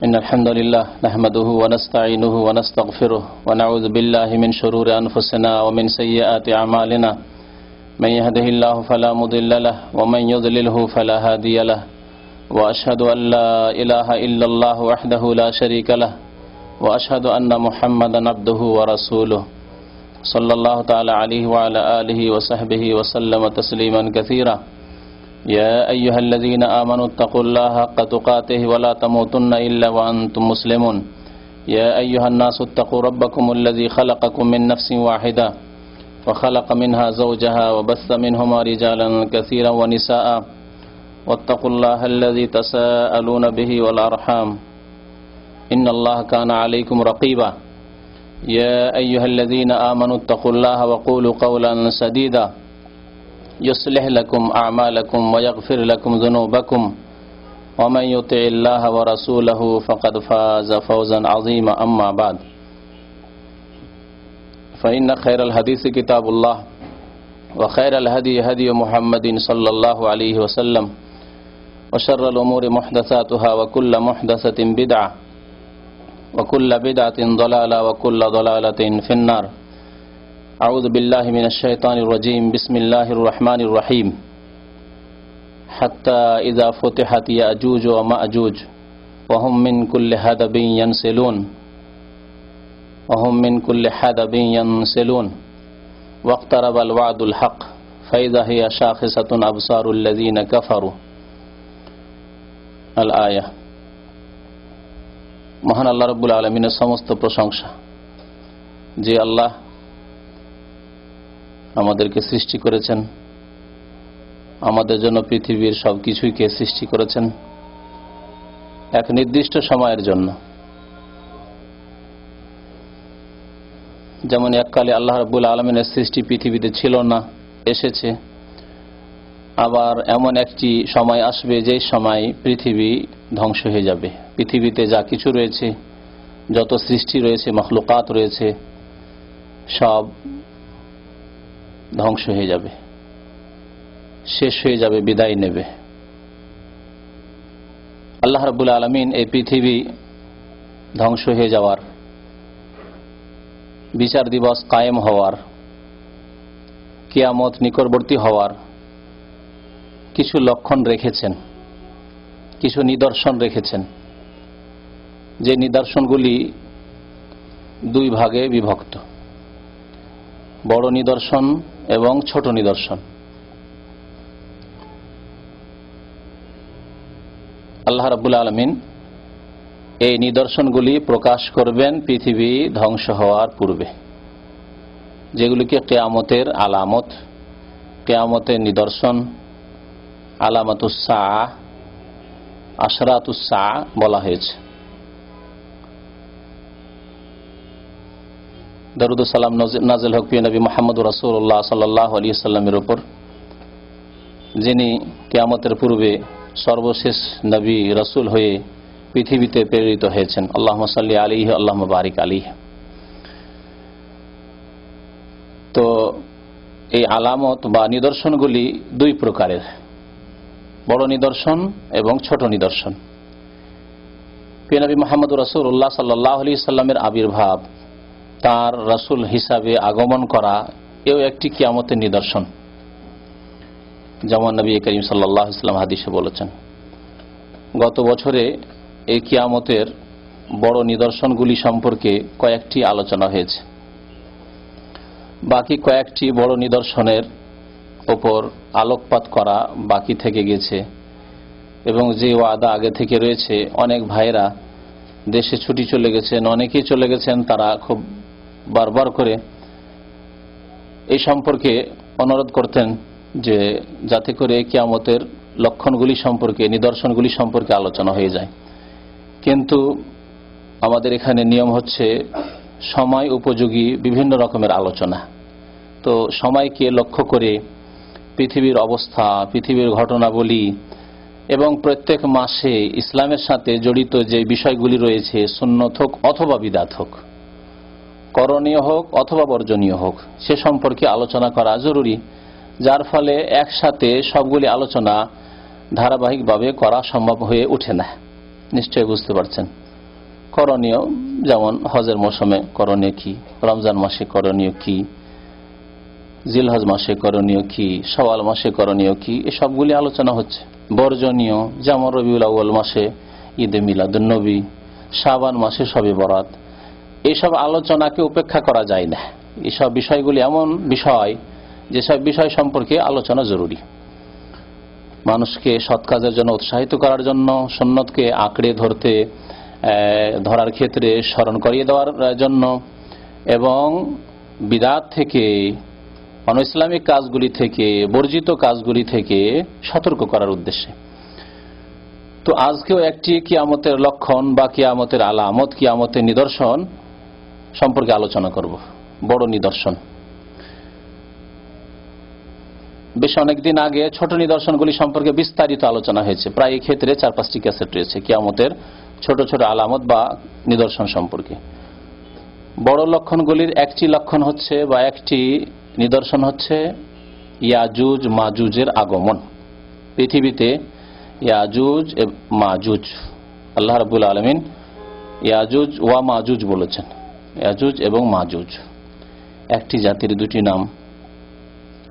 إن الحمد لله نحمده ونستعينه ونستغفره ونعوذ بالله من شرور أنفسنا ومن سيئات أعمالنا من يهده الله فلا مضل له ومن يضلله فلا هادي له وأشهد أن لا إله إلا الله وحده لا شريك له وأشهد أن محمدا عبده ورسوله صلى الله تعالى عليه وعلى آله وصحبه وسلم تسليما كثيرا يا أيها الذين آمنوا اتقوا الله حق تقاته ولا تموتن إلا وأنتم مسلمون يا أيها الناس اتقوا ربكم الذي خلقكم من نفس واحدة وخلق منها زوجها وبث منهما رجالا كثيرا ونساء واتقوا الله الذي تساءلون به والأرحام إن الله كان عليكم رقيبا يا أيها الذين آمنوا اتقوا الله وقولوا قولا سديدا يصلح لكم أعمالكم ويغفر لكم ذنوبكم ومن يطع الله ورسوله فقد فاز فوزا عظيما أما بعد فإن خير الحديث كتاب الله وخير الهدي هدي محمد صلى الله عليه وسلم وشر الأمور محدثاتها وكل محدثة بدعة وكل بدعة ضلالة وكل ضلالة في النار أعوذ بالله من الشيطان الرجيم بسم الله الرحمن الرحيم حتى إذا فتحت يأجوج ومأجوج وهم من كل حدب ينسلون واقترب الوعد الحق فإذا هي شاخصة أبصار الذين كفروا الآية মহান আল্লাহ রাব্বুল আলামিনের সমস্ত প্রশংসা, যে আল্লাহ আমাদেরকে সৃষ্টি করেছেন, আমাদের জন্য পৃথিবীর সব কিছুইকে সৃষ্টি করেছেন এক নির্দিষ্ট সময়ের জন্য। যেমন এককালে আল্লাহ রাব্বুল আলামিনের সৃষ্টি পৃথিবীতে ছিল না, এসেছে। আবার এমন একটি সময় আসবে যে সময় পৃথিবী ধ্বংস হয়ে যাবে। পৃথিবীতে যা কিছু রয়েছে, যত সৃষ্টি রয়েছে, মখলুকাত রয়েছে, সব ধ্বংস হয়ে যাবে, শেষ হয়ে যাবে, বিদায় নেবে। আল্লাহ রাব্বুল আলামিন এই পৃথিবী ধ্বংস হয়ে যাওয়ার, বিচার দিবস কায়েম হওয়ার, কিয়ামত নিকটবর্তী হওয়ার কিছু লক্ষণ রেখেছেন, কিছু নিদর্শন রেখেছেন, যে নিদর্শনগুলি দুই ভাগে বিভক্ত, বড় নিদর্শন এবং ছোট নিদর্শন। আল্লাহ রাব্বুল আলামিন এই নিদর্শনগুলি প্রকাশ করবেন পৃথিবী ধ্বংস হওয়ার পূর্বে, যেগুলিকে কিয়ামতের আলামত, কিয়ামতের নিদর্শন, আলামাতুস সাআহ, আশরাতুস সাআহ বলা হয়েছে। দরুদ ও সালাম নাযিল হোক নবী মুহাম্মদ রাসূলুল্লাহ সাল্লাল্লাহু আলাইহি ওয়াসাল্লামের উপর, যিনি কিয়ামতের পূর্বে সর্বশেষ নবী রাসূল হয়ে পৃথিবীতে প্রেরিত হয়েছেন। আল্লাহুম্মা সাল্লি আলাইহি আল্লাহুম্মা বারিক আলাইহি। তো এই আলামত বা নিদর্শনগুলি দুই প্রকারের, বড় নিদর্শন এবং ছোট নিদর্শন। প্রিয় নবী মুহাম্মদ রাসূলুল্লাহ সাল্লাল্লাহু আলাইহি ওয়াসাল্লামের আবির্ভাব, তার রাসূল হিসাবে আগমন করা, এও একটি কিয়ামতের নিদর্শন। যেমন নবী করিম সাল্লাল্লাহু আলাইহি ওয়াসাল্লাম হাদিসে বলেছেন, গত বছরে এই কিয়ামতের বড় নিদর্শনগুলি সম্পর্কে কয়েকটি আলোচনা হয়েছে। বাকি কয়েকটি বড় নিদর্শনের ওপর আলোকপাত করা বাকি থেকে গেছে, এবং যে ওয়াদা আগে থেকে রয়েছে, অনেক ভাইরা দেশে ছুটি চলে গেছেন, অনেকেই চলে গেছেন, তারা খুব বারবার করে এই সম্পর্কে অনুরোধ করতেন যে যাতে করে কিয়ামতের লক্ষণগুলি সম্পর্কে, নিদর্শনগুলি সম্পর্কে আলোচনা হয়ে যায়। কিন্তু আমাদের এখানে নিয়ম হচ্ছে সময় উপযোগী বিভিন্ন রকমের আলোচনা। তো সময়কে লক্ষ্য করে পৃথিবীর অবস্থা, পৃথিবীর ঘটনাবলী এবং প্রত্যেক মাসে ইসলামের সাথে জড়িত যে বিষয়গুলি রয়েছে, সুন্নত হোক অথবা বিদআত হোক, করণীয় হোক অথবা বর্জনীয় হোক, সে সম্পর্কে আলোচনা করা জরুরি, যার ফলে একসাথে সবগুলি আলোচনা ধারাবাহিকভাবে করা সম্ভব হয়ে ওঠে না। নিশ্চয়ই বুঝতে পারছেন। করণীয় যেমন হজের মৌসুমে করণীয় কি, রমজান মাসে করণীয় কি, জিলহজ মাসে করণীয় কি, শাওয়াল মাসে করণীয় কি, এসবগুলি আলোচনা হচ্ছে। বর্জনীয় যেমন রবিউল আউয়াল মাসে ঈদে মিলাদুন নবী, শাবান মাসে শবে বরাত, এইসব আলোচনাকে উপেক্ষা করা যায় না। এইসব বিষয়গুলি এমন বিষয় যেসব বিষয় সম্পর্কে আলোচনা জরুরি। মানুষকে সৎ কাজের জন্য উৎসাহিত করার জন্য, সুন্নতকে আঁকড়ে ধরার ক্ষেত্রে স্মরণ করিয়ে দেওয়ার জন্য, এবং বিদআত থেকে, অনইসলামিক কাজগুলি থেকে, বর্জিত কাজগুলি থেকে সতর্ক করার উদ্দেশ্যে। তো আজকেও একটি কিয়ামতের লক্ষণ বা কিয়ামতের আলামত, কিয়ামতের নিদর্শন সম্পর্কে আলোচনা করব। বড় নিদর্শন। বেশ অনেকদিন আগে ছোট নিদর্শনগুলি সম্পর্কে বিস্তারিত আলোচনা হয়েছে। প্রায় এই ক্ষেত্রে 4-5টি ক্যাসেট রয়েছে কিয়ামতের ছোট ছোট আলামত বা নিদর্শন সম্পর্কে। বড় লক্ষণগুলির একটি লক্ষণ হচ্ছে বা একটি নিদর্শন হচ্ছে ইয়াজুজ মাজুজের আগমন। পৃথিবীতে ইয়াজুজ মাজুজ, আল্লাহ রাব্বুল আলামিন ইয়াজুজ ওয়া মাজুজ বলেছেন। ইয়াজুজ এবং মাজুজ একটি জাতির দুটি নাম,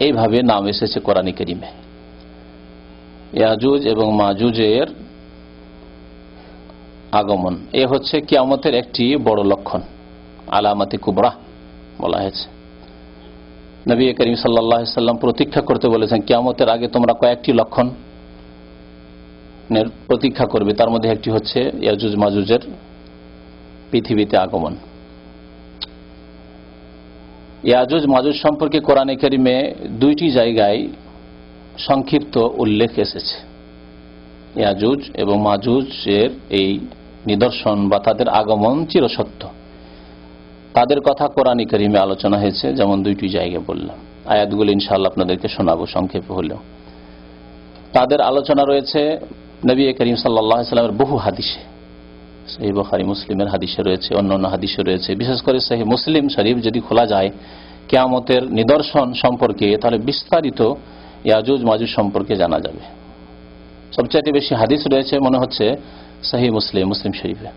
এইভাবে নাম এসেছে কোরআনে কারীমে। ইয়াজুজ এবং মাজুজের আগমন এ হচ্ছে কিয়ামতের একটি বড় লক্ষণ, আলামাতে কুবরা বলা হয়েছে। নবী করিম সাল্লাল্লাহু আলাইহি সাল্লাম প্রতীক্ষা করতে বলেছেন, কিয়ামতের আগে তোমরা কয়েকটি লক্ষণ প্রতীক্ষা করবে, তার মধ্যে একটি হচ্ছে ইয়াজুজ মাজুজের পৃথিবীতে আগমন। ইয়াজুজ মাজুজ সম্পর্কে কোরআনে কারীমে 2টি জায়গায় সংক্ষিপ্ত উল্লেখ এসেছে। ইয়াজুজ এবং মাজুজের এই নিদর্শন বা তাদের আগমন চিরসত্য, তাদের কথা কোরআনে কারীমে আলোচনা হয়েছে। যেমন 2টি জায়গায় বললাম, আয়াতগুলো ইনশাআল্লাহ আপনাদেরকে শোনাবো সংক্ষেপে হলেও। তাদের আলোচনা রয়েছে নবী করিম সাল্লাল্লাহু আলাইহি ওয়াসাল্লামের বহু হাদিসে, সহিহ বুখারী মুসলিমের হাদিসে রয়েছে, অন্যান্য হাদিসে রয়েছে। বিশেষ করে সহিহ মুসলিম শরীফ যদি খোলা যায় কিয়ামতের নিদর্শন সম্পর্কে, তাহলে বিস্তারিত ইয়াজুজ মাজুজ সম্পর্কে জানা যাবে। সবচেয়ে বেশি হাদিস রয়েছে মনে হচ্ছে সহিহ মুসলিম শরীফে।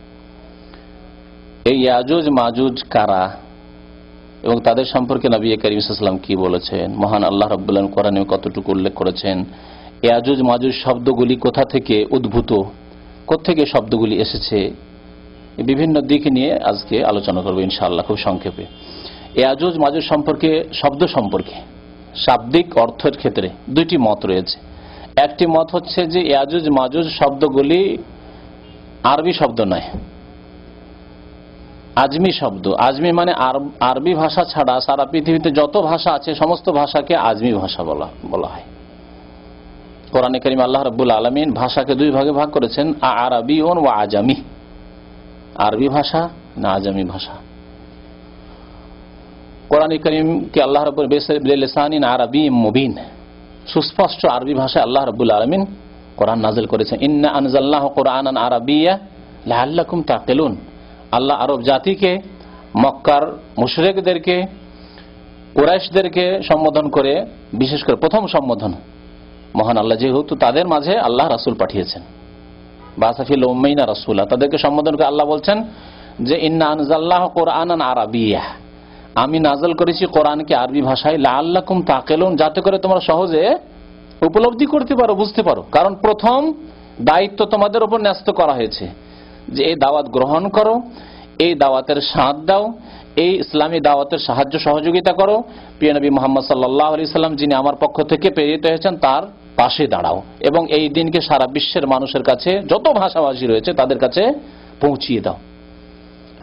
এই ইয়াজুজ মাজুজ কারা এবং তাদের সম্পর্কে নবী করিম সাল্লাল্লাহু আলাইহি ওয়াসাল্লাম কি বলেছেন, মহান আল্লাহ রাব্বুল আলামিন কোরআনে কতটুকু উল্লেখ করেছেন, ইয়াজুজ মাজুজ শব্দগুলি কোথা থেকে উদ্ভূত, কোত্থেকে শব্দগুলি এসেছে, বিভিন্ন দিক নিয়ে আজকে আলোচনা করবো ইনশাআল্লাহ খুব সংক্ষেপে। ইয়াজুজ মাজুজ সম্পর্কে, শব্দ সম্পর্কে শাব্দিক অর্থের ক্ষেত্রে 2টি মত রয়েছে। একটি মত হচ্ছে যে ইয়াজুজ মাজুজ শব্দগুলি আরবি শব্দ নয়, আজমি শব্দ। আজমি মানে আরবি ভাষা ছাড়া সারা পৃথিবীতে যত ভাষা আছে সমস্ত ভাষাকে আজমি ভাষা বলা হয়। কোরআনে কারীমে আল্লাহ রাব্বুল আলামিন ভাষাকে 2 ভাগে ভাগ করেছেন, আরাবিয়ুন ওয়া আজামি, আরবি ভাষা না আজামি ভাষা। কোরআনে কারীমকে আল্লাহ রাব্বুল বিলিসানিন আরাবিয়্যিম মুবিন, সুস্পষ্ট আরবি ভাষায় আল্লাহ রাব্বুল আলামিন কোরআন নাযিল করেছেন। ইন্না আনজালনাহু কুরআনান আরাবিয়্যা লাআল্লাকুম তাকিলুন। আল্লাহ আরব জাতিকে, মক্কার মুশরিকদেরকে, কুরাইশদেরকে সম্বোধন করে, বিশেষ করে প্রথম সম্বোধন মহান আল্লাহ যেহেতু তাদের মাঝে আল্লাহ রাসূল পাঠিয়েছেন, বাসাফিল উম্মাইনা রাসূলা, তাদেরকে সম্বোধন করে আল্লাহ বলছেন যে ইন্না আনজালনাহু কুরআনান আরাবিয়্যা, আমি নাযিল করেছি কোরআনকে আরবি ভাষায়, লাআল্লাকুম তাকিলুন, যাতে করে তোমরা সহজে উপলব্ধি করতে পারো, বুঝতে পারো। কারণ প্রথম দায়িত্ব তোমাদের উপর ন্যস্ত করা হয়েছে যে এই দাওয়াত গ্রহণ করো, এই দাওয়াতের সাথ দাও, এই ইসলামী দাওয়াতের সাহায্য সহযোগিতা করো, প্রিয় নবী মুহাম্মদ সাল্লাল্লাহু আলাইহি সাল্লাম যিনি আমার পক্ষ থেকে প্রেরিত হয়েছেন তার পাশে দাঁড়াও, এবং এই দিনকে সারা বিশ্বের মানুষের কাছে, যত ভাষাভাষী রয়েছে তাদের কাছে পৌঁছিয়ে দাও।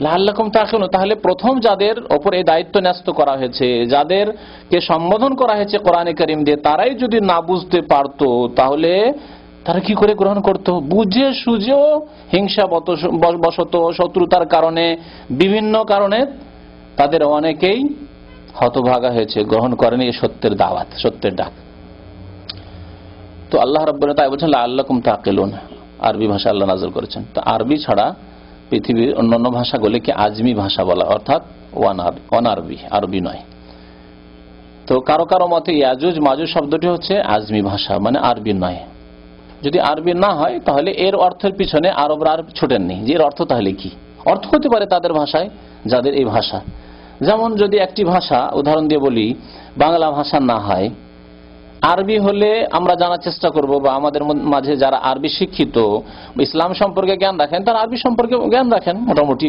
লাআল্লাকুম তাকিলুন, তাহলে প্রথম যাদের ওপর এই দায়িত্ব ন্যস্ত করা হয়েছে, যাদেরকে সম্বোধন করা হয়েছে কোরআনে কারীম দিয়ে, তারাই যদি না বুঝতে পারতো তাহলে তারা কি করে গ্রহণ করত? বুঝে সুঝেও হিংসা বশত, শত্রুতার কারণে, বিভিন্ন কারণে তাদের অনেকেই হতভাগা হয়েছে, গ্রহণ করেনি এই সত্যের দাওয়াত, সত্যের ডাক। তো আল্লাহ রাব্বুল আলামিন তাই বলছেন লাআল্লাকুম তাকিলুন, আরবি ভাষা আল্লাহ নাযিল করেছেন। তো আরবি ছাড়া পৃথিবীর অন্যান্য ভাষাগুলিকে আজমি ভাষা বলা, অর্থাৎ অনারবি, আরবি নয়। তো কারো কারো মতে ইয়াজুজ মাজুজ শব্দটি হচ্ছে আজমি ভাষা, মানে আরবি নয়। যদি আরবি না হয় তাহলে এর অর্থের পিছনে আরবরা আর ছোটেননি যে এর অর্থ তাহলে কি। অর্থ হতে পারে তাদের ভাষায়, যাদের এই ভাষা। যেমন যদি একটি ভাষা উদাহরণ দিয়ে বলি বাংলা ভাষা না হয়, আরবি হলে আমরা জানার চেষ্টা করব, বা আমাদের মাঝে যারা আরবি শিক্ষিত, ইসলাম সম্পর্কে জ্ঞান রাখেন, তারা আরবি সম্পর্কে জ্ঞান রাখেন মোটামুটি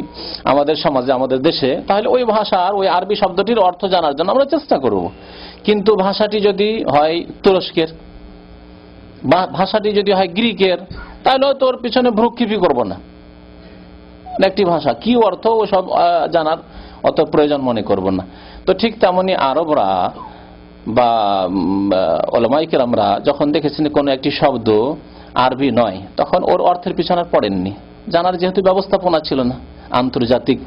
আমাদের সমাজে, আমাদের দেশে, তাহলে ওই ভাষার ওই আরবি শব্দটির অর্থ জানার জন্য আমরা চেষ্টা করব। কিন্তু ভাষাটি যদি হয় তুরস্কের, ভাষাটি যদি হয় গ্রিকের, তাহলে হয়তো ওর পিছনে ভ্রুক্ষেপই করব না। একটি ভাষা কি অর্থ ও সব জানার অত প্রয়োজন মনে করব না। তো ঠিক তেমনি আরবরা বা ওলামায়ে কেরামরা যখন দেখেছেন কোন একটি শব্দ আরবি নয়, তখন ওর অর্থের পিছনে পড়েননি। জানার যেহেতু ব্যবস্থাপনা ছিল না, আন্তর্জাতিক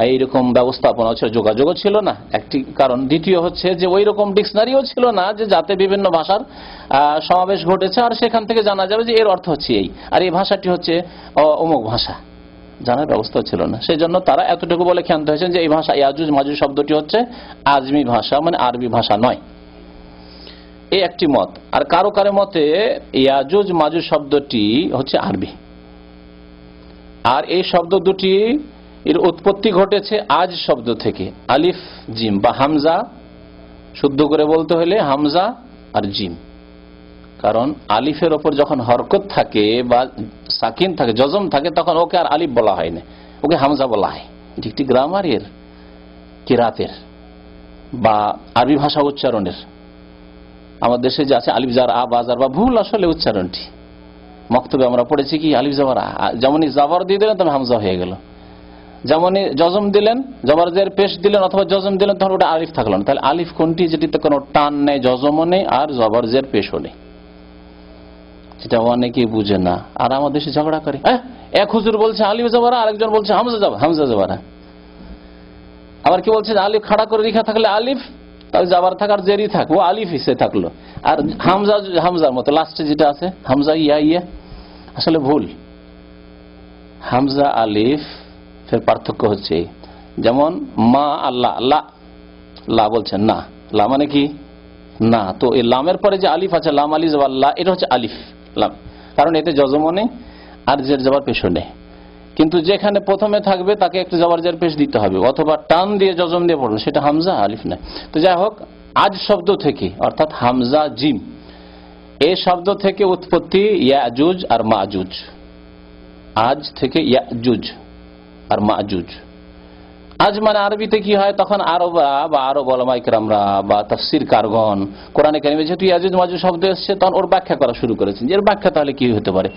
এইরকম ব্যবস্থাপনা ছিল, যোগাযোগও ছিল না একটি কারণ। দ্বিতীয় হচ্ছে যে ওই রকম ডিকশনারিও ছিল না যে যাতে বিভিন্ন ভাষার সমাবেশ ঘটেছে আর সেখান থেকে জানা যাবে যে এর অর্থ হচ্ছে এই, আর এই ভাষাটি হচ্ছে অমুক ভাষা। জানার ব্যবস্থা ছিল না। সেই জন্য তারা এতটুকু বলে ক্ষান্ত হয়েছেন যে এই ভাষা ইয়াজুজ মাজুজ শব্দটি হচ্ছে আজমি ভাষা, মানে আরবি ভাষা নয়। এই একটি মত। আর কারো কারো মতে ইয়াজুজ মাজুজ শব্দটি হচ্ছে আরবি, আর এই শব্দ দুটি এর উৎপত্তি ঘটেছে আজ শব্দ থেকে, আলিফ জিম বা হামজা, শুদ্ধ করে বলতে হলে হামজা আর জিম। কারণ আলিফের ওপর যখন হরকত থাকে বা সাকিন থাকে, জজম থাকে, তখন ওকে আর আলিফ বলা হয় না, ওকে হামজা বলা হয়। এটি একটি গ্রামারের, কিরাতের বা আরবি ভাষা উচ্চারণের। আমাদের দেশে যে আছে আলিফ জার আ বাজার বা ভুল আসলে উচ্চারণটি, মক্তবে আমরা পড়েছি কি আলিফ জাবার আ, যেমনই জাবার দিয়ে দিলেন তখন হামজা হয়ে গেল, যেমনই জজম দিলেন, জবরজের পেশ দিলেন অথবা জজম দিলেন, তখন ওটা আলিফ থাকলো না। তাহলে আলিফ কোনটি? যেটিতে কোনো টান নেই, জজমও নেই, আর জবরজের পেশও নেই। সেটা অনেকেই বুঝে না, আর আমাদের দেশে ঝগড়া করে। এক হুজুর বলছে আলিফ জাবারা, আরেকজন বলছে হামজা জাবারা। আবার কি বলছে আলিফ খাড়া করে রেখা থাকলে আলিফ, তাহলে জাবার থাক আর জেরি থাক, ও আলিফ হিসেবে থাকলো। আর হামজা হামজার মতো লাস্টে যেটা আছে হামজা ইয়া ইয়া, আসলে ভুল। হামজা আলিফ ফের পার্থক্য হচ্ছে, যেমন মা আল্লাহ, লা লা বলছেন না, লা মানে কি না, তো এই লামের পরে যে আলিফ আছে লাম আলি জবাল্লা, এটা হচ্ছে আলিফ লাম, কারণ এতে জজমও নেই আর জের জবর পেশও নেই। কিন্তু যেখানে প্রথমে থাকবে তাকে একটু জবর জের পেশ দিতে হবে, অথবা টান দিয়ে জজম দিয়ে পড়বে, সেটা হামজা আলিফ নয়। তো যাই হোক, আজ শব্দ থেকে অর্থাৎ হামজা জিম এই শব্দ থেকে উৎপত্তি ইয়াজুজ আর মাজুজ। আজ থেকে ইয়াজুজ আর মাজুজ। আজ মানে আরবিতে কি হয়, তখন আরবরা বা আরব ওলামায়ে কেরামরা বা তাফসীর কারগণ কোরআনে কারিমে যেহেতু ইয়াজুজ মাজুজ শব্দ এসেছে, তখন ওর ব্যাখ্যা করা শুরু করেছেন। এর ব্যাখ্যা তাহলে কি হতে পারে?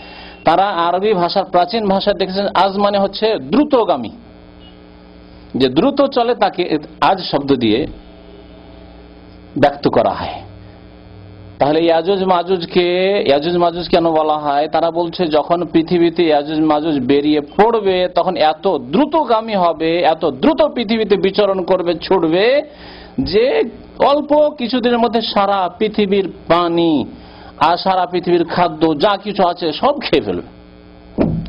তারা আরবি ভাষার প্রাচীন ভাষা দেখেছেন আজ মানে হচ্ছে দ্রুতগামী, যে দ্রুত চলে তাকে আজ শব্দ দিয়ে ব্যক্ত করা হয়। তাহলে ইয়াজুজ মাজুজ কেন বলা হয়? তারা বলছে যখন পৃথিবীতে ইয়াজুজ মাজুজ বেরিয়ে পড়বে তখন এত দ্রুতগামী হবে, এত দ্রুত পৃথিবীতে বিচরণ করবে, ছুটবে, যে অল্প কিছুদিনের মধ্যে সারা পৃথিবীর পানি আর সারা পৃথিবীর খাদ্য যা কিছু আছে সব খেয়ে ফেলবে,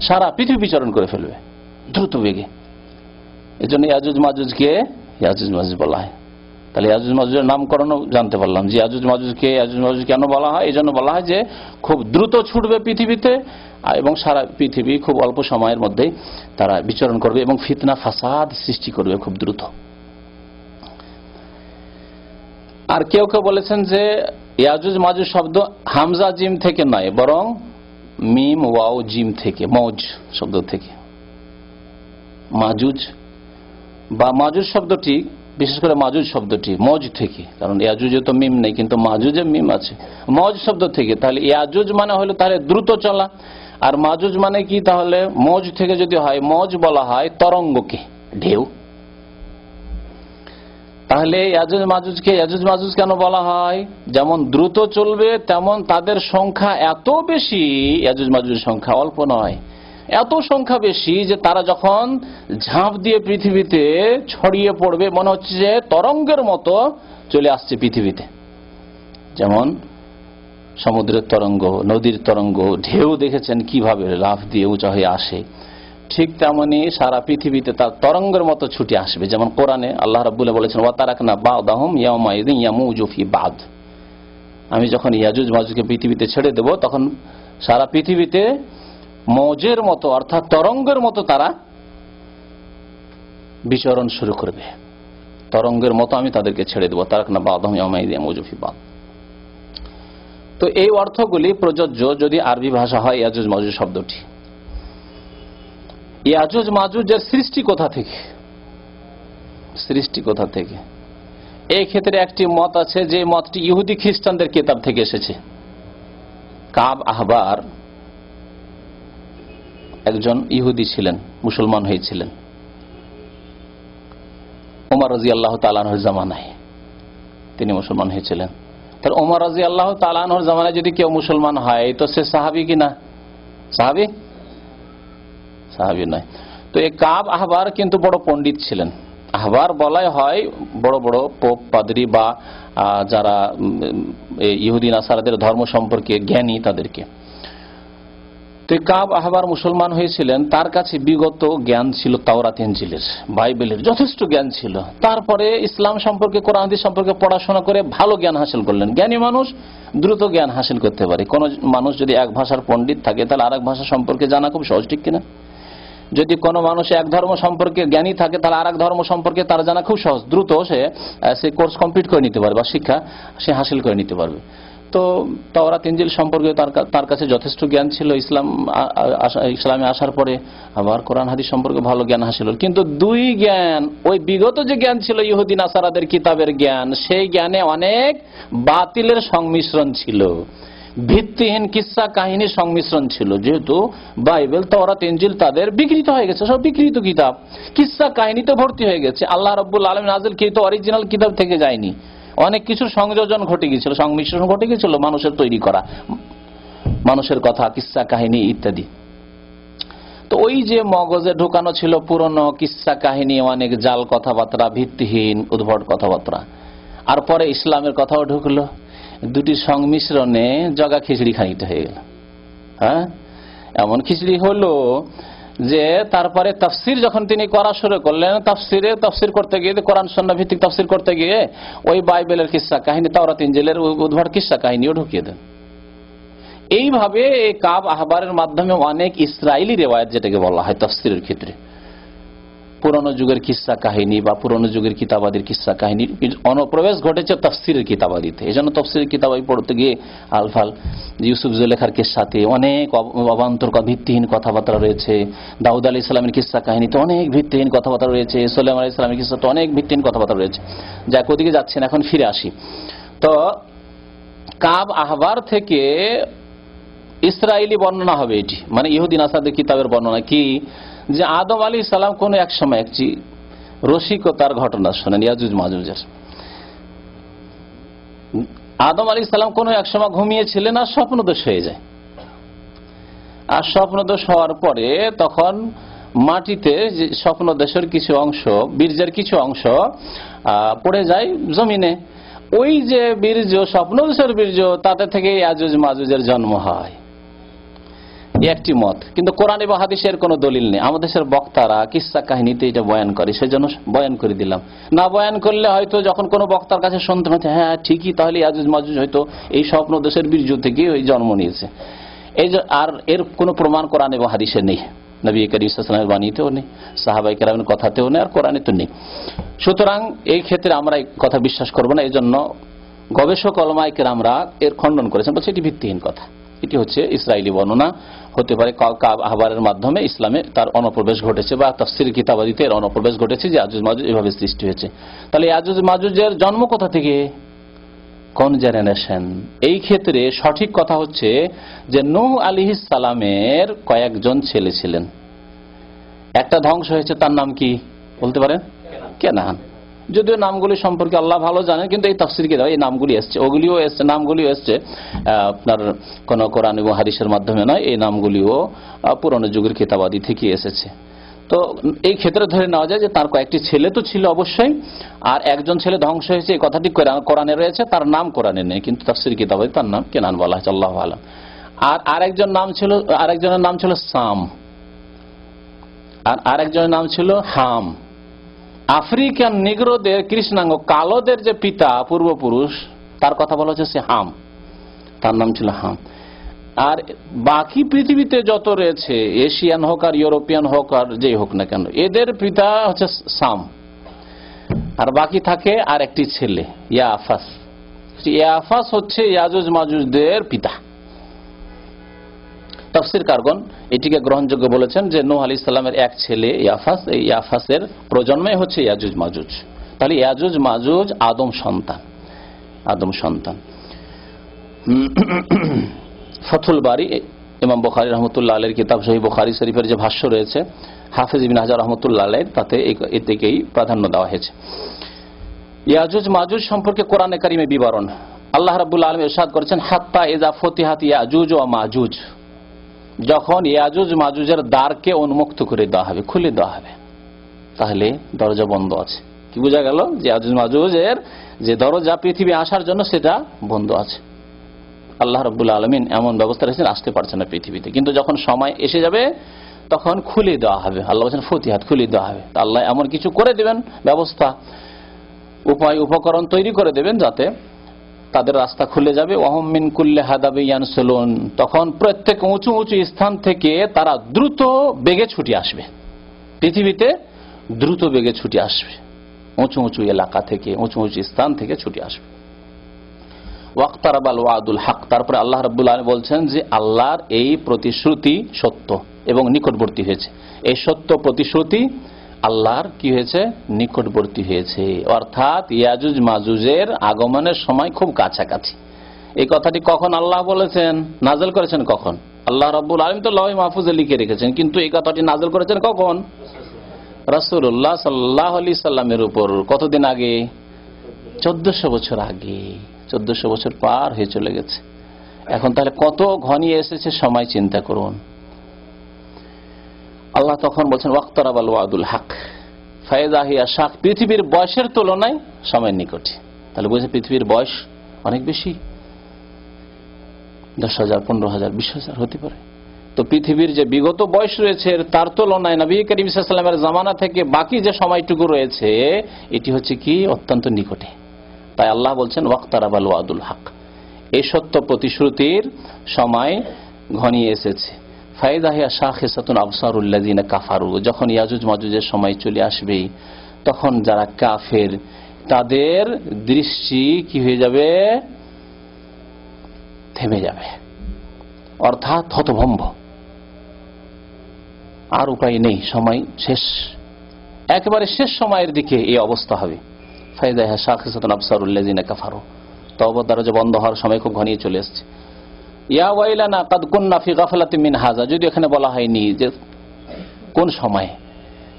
সারা পৃথিবী বিচরণ করে ফেলবে দ্রুত বেগে। এই জন্য ইয়াজুজ মাজুজকে ইয়াজুজ মাজুজ বলা হয়। তাহলে ইয়াজুজ মাজুজের নামকরণও জানতে পারলাম যে ইয়াজুজ মাজুজকে ইয়াজুজ মাজুজ কেন বলা হয়। এই জন্য বলা হয় যে খুব দ্রুত ছুটবে পৃথিবীতে এবং সারা পৃথিবী খুব অল্প সময়ের মধ্যেই তারা বিচরণ করবে এবং ফিতনা ফাসাদ সৃষ্টি করবে খুব দ্রুত। আর কেউ কেউ বলেছেন যে ইয়াজুজ মাজুজ শব্দ হামজা জিম থেকে নয়, বরং মিম ওয়াও জিম থেকে, মৌজ শব্দ থেকে। মাজুজ বা মাজুজ শব্দটি, বিশেষ করে মাজুজ শব্দটি মজ থেকে, কারণ ইয়াজুজে তো মিম নেই কিন্তু মাজুজে মিম আছে, মজ শব্দ থেকে। তাহলে ইয়াজুজ মানে হলো তাহলে দ্রুত চলা, আর মাজুজ মানে কি? তাহলে মজ থেকে যদি হয়, মজ বলা হয় তরঙ্গকে, ঢেউ। তাহলে ইয়াজুজ মাজুজ কেন বলা হয়? যেমন দ্রুত চলবে তেমন তাদের সংখ্যা এত বেশি, ইয়াজুজ মাজুজের সংখ্যা অল্প নয়, এত সংখ্যা বেশি যে তারা যখন ঝাঁপ দিয়ে পৃথিবীতে ছড়িয়ে পড়বে মনে হচ্ছে যে তরঙ্গের মতো চলে আসছে পৃথিবীতে। যেমন সমুদ্রের তরঙ্গ, নদীর তরঙ্গ, ঢেউ দেখেছেন কিভাবে লাফ দিয়ে উঁচা হয়ে আসে, ঠিক তেমনি সারা পৃথিবীতে তার তরঙ্গের মতো ছুটে আসবে। যেমন কোরআনে আল্লাহ রাব্বুল বলেছেন ওয়া তারাকনা বা'দাহুম ইয়াউমাইযিন ইয়ামুজু ফি বা'দ, আমি যখন ইয়াজুজ মাজুজকে পৃথিবীতে ছেড়ে দেব তখন সারা পৃথিবীতে মৌজের মতো অর্থাৎ তরঙ্গের মতো তারা বিচরণ শুরু করবে। তরঙ্গের মতো আমি তাদেরকে ছেড়ে দেবো। তারাকনা বাদহুম ইয়াওমাইযিন মওজুফি বাদ। তো এই অর্থগুলি প্রযোজ্য যদি আরবি ভাষা হয় ইয়াজুজ মাজুজ শব্দটি। ইয়াজুজ মাজুজের সৃষ্টি কোথা থেকে, সৃষ্টি কোথা থেকে? এই ক্ষেত্রে একটি মত আছে যে মতটি ইহুদি খ্রিস্টানদের কিতাব থেকে এসেছে। কাব আহবার একজন ইহুদি ছিলেন, মুসলমান হয়েছিলেন ওমর রাদিয়াল্লাহু তাআলা আনহুর জামানায়, তিনি মুসলমান হয়েছিলেন। তার ওমর রাদিয়াল্লাহু তাআলা আনহুর জামানায় যদি কেউ মুসলমান হয় তো সে সাহাবী কিনা? সাহাবী? সাহাবী নয়। তো এই কাব আহবার কিন্তু বড় পণ্ডিত ছিলেন। আহবার বলাই হয় বড় বড় পোপ পাদ্রী বা যারা ইহুদি নাসারাদের ধর্ম সম্পর্কে জ্ঞানী তাদেরকে। তো কাব আহবার মুসলমান হয়েছিলেন, তার কাছে বিগত জ্ঞান ছিল তাওরাত ইনজিলের, বাইবেলের যথেষ্ট জ্ঞান ছিল। তারপরে ইসলাম সম্পর্কে, কোরআন হাদিস সম্পর্কে পড়াশোনা করে ভালো জ্ঞান হাসিল করলেন। জ্ঞানী মানুষ দ্রুত জ্ঞান হাসিল করতে পারে। কোন মানুষ যদি এক ভাষার পণ্ডিত থাকে তাহলে আরেক ভাষা সম্পর্কে জানা খুব সহজ, ঠিক কিনা? যদি কোনো মানুষ এক ধর্ম সম্পর্কে জ্ঞানী থাকে তাহলে আরেক ধর্ম সম্পর্কে তার জানা খুব সহজ, দ্রুত সে কোর্স কমপ্লিট করে নিতে পারবে বা শিক্ষা সে হাসিল করে নিতে পারবে। তো তাওরাত ইনজিল সম্পর্কে তার কাছে যথেষ্ট জ্ঞান ছিল। ইসলামে আসার পরে আবার কোরআন হাদিস সম্পর্কে ভালো জ্ঞান হাসিল। কিন্তু দুই জ্ঞান, ওই বিগত যে জ্ঞান ছিল ইহুদি নাসারাদের কিতাবের জ্ঞান, সেই জ্ঞানে অনেক বাতিলের সংমিশ্রণ ছিল, ভিত্তিহীন কিসসা কাহিনীর সংমিশ্রণ ছিল। যেহেতু বাইবেল তাওরাত ইনজিল তাদের বিকৃত হয়ে গেছে, সব বিকৃত কিতাব, কিসসা কাহিনীতে ভর্তি হয়ে গেছে। আল্লাহ রাব্বুল আলামিন নাযিলকৃত অরিজিনাল কিতাব থেকে যায়নি। অনেক কিছুর সংযোজন ঘটে গিয়েছিল, সংমিশ্রণ ঘটে গিয়েছিল মানুষের তৈরি করা, মানুষের কথা, কিসসা কাহিনী ইত্যাদি। তো ওই যে মগজে ঢোকানো ছিল পুরনো কিসসা কাহিনী, অনেক জাল কথাবার্তা, ভিত্তিহীন উদ্ভট কথাবার্তা, আর পরে ইসলামের কথাও ঢুকলো, দুটি সংমিশ্রণে জগা খিচড়ি খানিতে হয়ে গেল। হ্যাঁ, এমন খিচড়ি হলো যে তারপরে তাফসির যখন তিনি করা শুরু করলেন, তাফসির করতে গিয়ে, কোরআন সুন্নাহ ভিত্তিক তাফসির করতে গিয়ে ওই বাইবেলের কিসসা কাহিনী, তাওরাত ইনজিলের উদ্ভট কিসসা কাহিনীও ঢুকিয়ে দেন। এইভাবে এই কাব আহবারের মাধ্যমে অনেক ইসরায়েলি রিওয়ায়াত, যেটাকে বলা হয় তাফসিরের ক্ষেত্রে, পুরনো যুগের কিসসা কাহিনী বা পুরনো যুগের কিতাবাদির কিসসা কাহিনীর অনুপ্রবেশ ঘটেছে তাফসিরের কিতাবাদিতে। এই জন্য তাফসিরের কিতাবাদি পড়তে গিয়ে আলফাল ইউসুফ জুলেখার কিসসাতে অনেক অবান্তর ভিত্তিহীন কথাবার্তা রয়েছে, দাউদ আলাইহিস সালামের কিসসা কাহিনীতে অনেক ভিত্তিহীন কথাবার্তা রয়েছে, সুলাইমান আলাইহিস সালামের কিসসাতে অনেক ভিত্তিহীন কথাবার্তা রয়েছে। যাক, ওদিকে যাচ্ছেন, এখন ফিরে আসি। তো কাব আহবার থেকে ইসরায়েলি বর্ণনা হবে এটি, মানে ইহুদি নাসারাদের কিতাবের বর্ণনা কি, যে আদম আলাইহিস সালাম কোন এক সময় একটি রসিকতার ঘটনা শোনেন ইয়াজুজ মাজুজের। আদম আলাইহিস সালাম কোন এক সময় ঘুমিয়েছিলেন আর স্বপ্নদোষ হয়ে যায়। আর স্বপ্নদোষ হওয়ার পরে তখন মাটিতে যে স্বপ্নদোষের কিছু অংশ, বীর্যের কিছু অংশ পড়ে যায় জমিনে। ওই যে বীর্য, স্বপ্নদোষের বীর্য, তাতে থেকে ইয়াজুজ মাজুজের জন্ম হয়, একটি মত। কিন্তু কোরআন এবং হাদিসের কোনো দলিল নেই। আমাদের দেশের বক্তারা কিসসা কাহিনীতে এটা বয়ান করে, সেজন্য বয়ান করে দিলাম। না বয়ান করলে হয়তো যখন কোনো বক্তার কাছে শুনতে হচ্ছে, হ্যাঁ ঠিকই, তাহলে ইয়াজুজ মাজুজ হয়তো এই স্বপ্ন দেশের বীর্য থেকে ওই জন্ম নিয়েছে। এই যে, আর এর কোনো প্রমাণ কোরআন এবং হাদিসে নেই, নবী করিম সাল্লাল্লাহু আলাইহি ওয়াসাল্লামের বাণীতেও নেই, সাহাবায়ে কেরামের কথাতেও নেই, আর কোরআনে তো নেই। সুতরাং এই ক্ষেত্রে আমরা এই কথা বিশ্বাস করব না। এই জন্য গবেষক ওলামায়ে কেরামরা এর খণ্ডন করেছেন, বলছে এটি ভিত্তিহীন কথা। এটি হচ্ছে ইসরায়েলি বর্ণনা, হতে পারে কাব আহবারের মাধ্যমে ইসলামে তার অনুপ্রবেশ ঘটেছে, বা তাফসীর কিতাবাদিতে এর অনুপ্রবেশ ঘটেছে যে ইয়াজুজ মাজুজ এভাবে সৃষ্টি হয়েছে। তাহলে ইয়াজুজ মাজুজের জন্ম কোথা থেকে, কোন জেনারেশন? এই ক্ষেত্রে সঠিক কথা হচ্ছে যে নূহ আলাইহিস সালামের কয়েকজন ছেলে ছিলেন। একটা ধ্বংস হয়েছে, তার নাম কি বলতে পারেন? কেনান। যদিও নামগুলি সম্পর্কে আল্লাহ ভালো জানেন, কিন্তু এই তাফসীর কিতাবে এই নামগুলি এসছে, ওগুলিও এসছে, নামগুলিও এসছে আপনার কোন কোরআন এবং হাদিসের মাধ্যমে নয়। এই নামগুলিও পুরনো যুগের কিতাবাদি থেকে এসেছে। তো এই ক্ষেত্রে ধরে নেওয়া যায় যে তার কয়েকটি ছেলে তো ছিল অবশ্যই, আর একজন ছেলে ধ্বংস হয়েছে এই কথাটি কোরআনে রয়েছে, তার নাম কোরআনে নেই, কিন্তু তাফসীর কিতাবে তার নাম কেনান বলা হয়েছে, আল্লাহু আলাম। আর আরেকজনের নাম ছিল সাম, আর আরেকজনের নাম ছিল হাম। আফ্রিকান নিগ্রোদের, কৃষ্ণাঙ্গ কালোদের যে পিতা পূর্বপুরুষ, তার কথা বলা হচ্ছে সে হাম, তার নাম ছিল হাম। আর বাকি পৃথিবীতে যত রয়েছে, এশিয়ান হোক আর ইউরোপিয়ান হোক আর যেই হোক না কেন, এদের পিতা হচ্ছে সাম, আর বাকি থাকে আর একটি ছেলে ইয়াফাস। ইয়াফাস হচ্ছে ইয়াজুজ মাজুজদের পিতা। তাফসীর কারগণ এটিকে গ্রহণযোগ্য বলেছেন যে নূহ আলাইহিস সালামের এক ছেলে ইয়াফাস, এই ইয়াফাসের প্রজন্মই হচ্ছে ইয়াজুজ মাজুজ। তাহলে ইয়াজুজ মাজুজ আদম সন্তান। ফথুল বারী, ইমাম বুখারী রাহমাতুল্লাহ আলাইহির কিতাব সহিহ বুখারী শরীফের যে ভাষ্য রয়েছে হাফেজ ইবনে হাজার রাহমাতুল্লাহ আলাইহি, তাতে এতেকেই প্রাধান্য দেওয়া হয়েছে। ইয়াজুজ মাজুজ সম্পর্কে কোরআনে কারিমে বিবরণ আল্লাহ রাব্বুল আলামিন ইরশাদ করেছেন, হাত্তা ইযা ফুতিহাত ইয়াজুজ ওয়া মাজুজ, যখন ইয়াজুজ মাজুজের দ্বারকে উন্মুক্ত করে দেওয়া হবে, খুলে দেওয়া হবে, তাহলে দরজা বন্ধ আছে। কি বোঝা গেল? যে ইয়াজুজ মাজুজের যে দরজা পৃথিবী আসার জন্য সেটা বন্ধ আছে। আল্লাহ রাব্বুল আলামিন এমন ব্যবস্থা রেখেছেন, আসতে পারছে না পৃথিবীতে, কিন্তু যখন সময় এসে যাবে তখন খুলে দেওয়া হবে। আল্লাহ বলছেন ফুতিহাত, খুলে দেওয়া হবে। আল্লাহ এমন কিছু করে দেবেন, ব্যবস্থা, উপায়, উপকরণ তৈরি করে দেবেন যাতে তাদের রাস্তা খুলে যাবে। ওয়াহুম মিন কুল্লি হাদাবিন ইয়ানসুলুন, তখন প্রত্যেক উঁচু উঁচু স্থান থেকে তারা দ্রুত বেগে ছুটে আসবে, পৃথিবীতে দ্রুত বেগে ছুটে আসবে, উঁচু উঁচু এলাকা থেকে, উঁচু উঁচু স্থান থেকে ছুটে আসবে। ওয়াক্তারাবাল ওয়াদুল হক, তারপরে আল্লাহ রাব্বুল আলামিন বলছেন যে আল্লাহর এই প্রতিশ্রুতি সত্য এবং নিকটবর্তী হয়েছে। এই সত্য প্রতিশ্রুতি আল্লাহর কি হয়েছে? নিকটবর্তী হয়েছে, অর্থাৎ ইয়াজুজ মাজুজের আগমনের সময় খুব কাছাকাছি। এই কথাটি কখন আল্লাহ বলেছেন, নাযিল করেছেন কখন? আল্লাহ রাব্বুল আলামিন তো লওহে মাহফুজে লিখে রেখেছেন, কিন্তু এই কথাটি নাযিল করেছেন কখন? রাসূলুল্লাহ সাল্লাল্লাহু আলাইহি সাল্লামের উপর। কতদিন আগে? 1400 বছর আগে। 1400 বছর পার হয়ে চলে গেছে। এখন তাহলে কত ঘনিয়ে এসেছে সময়, চিন্তা করুন। আল্লাহ তখন বলছেন ওয়াক্তারাবাল ওয়াদুল হক ফাইযা হিয়া শাক, পৃথিবীর বয়সের তুলনায় সময়ের নিকটে। তাহলে বুঝে পৃথিবীর বয়স অনেক বেশি, 10,000, 15,000, 20,000 হতে পারে। তো পৃথিবীর যে বিগত বয়স রয়েছে তার তুলনায় নবী করিম সাল্লাল্লাহু আলাইহি ওয়াসাল্লামের জামানা থেকে বাকি যে সময়টুকু রয়েছে এটি হচ্ছে কি অত্যন্ত নিকটে। তাই আল্লাহ বলছেন ওয়াক্তারাবাল ওয়াদুল হক, এই সত্য প্রতিশ্রুতির সময় ঘনিয়ে এসেছে। ফাইযা হিয়া শাখিসাতুন আবসারুল্লাযিনা কাফারু, যখন ইয়াজুজ মাজুজের সময় চলে আসবে তখন যারা কাফের তাদের দৃষ্টি কি হয়ে যাবে? থেমে যাবে, অর্থাৎ হতভম্ব, আর উপায় নেই, সময় শেষ, একেবারে শেষ সময়ের দিকে এই অবস্থা হবে। ফাইযা হিয়া শাখিসাতুন আবসারুল্লাযিনা কাফারু, তওবার দরজা বন্ধ হওয়ার সময় খুব ঘনিয়ে চলে এসেছে। ইয়া ওয়াইলানা কাদ কুননা ফি গাফলাতিন মিন হাযা, যদি এখানে বলা হয়নি যে কোন সময়,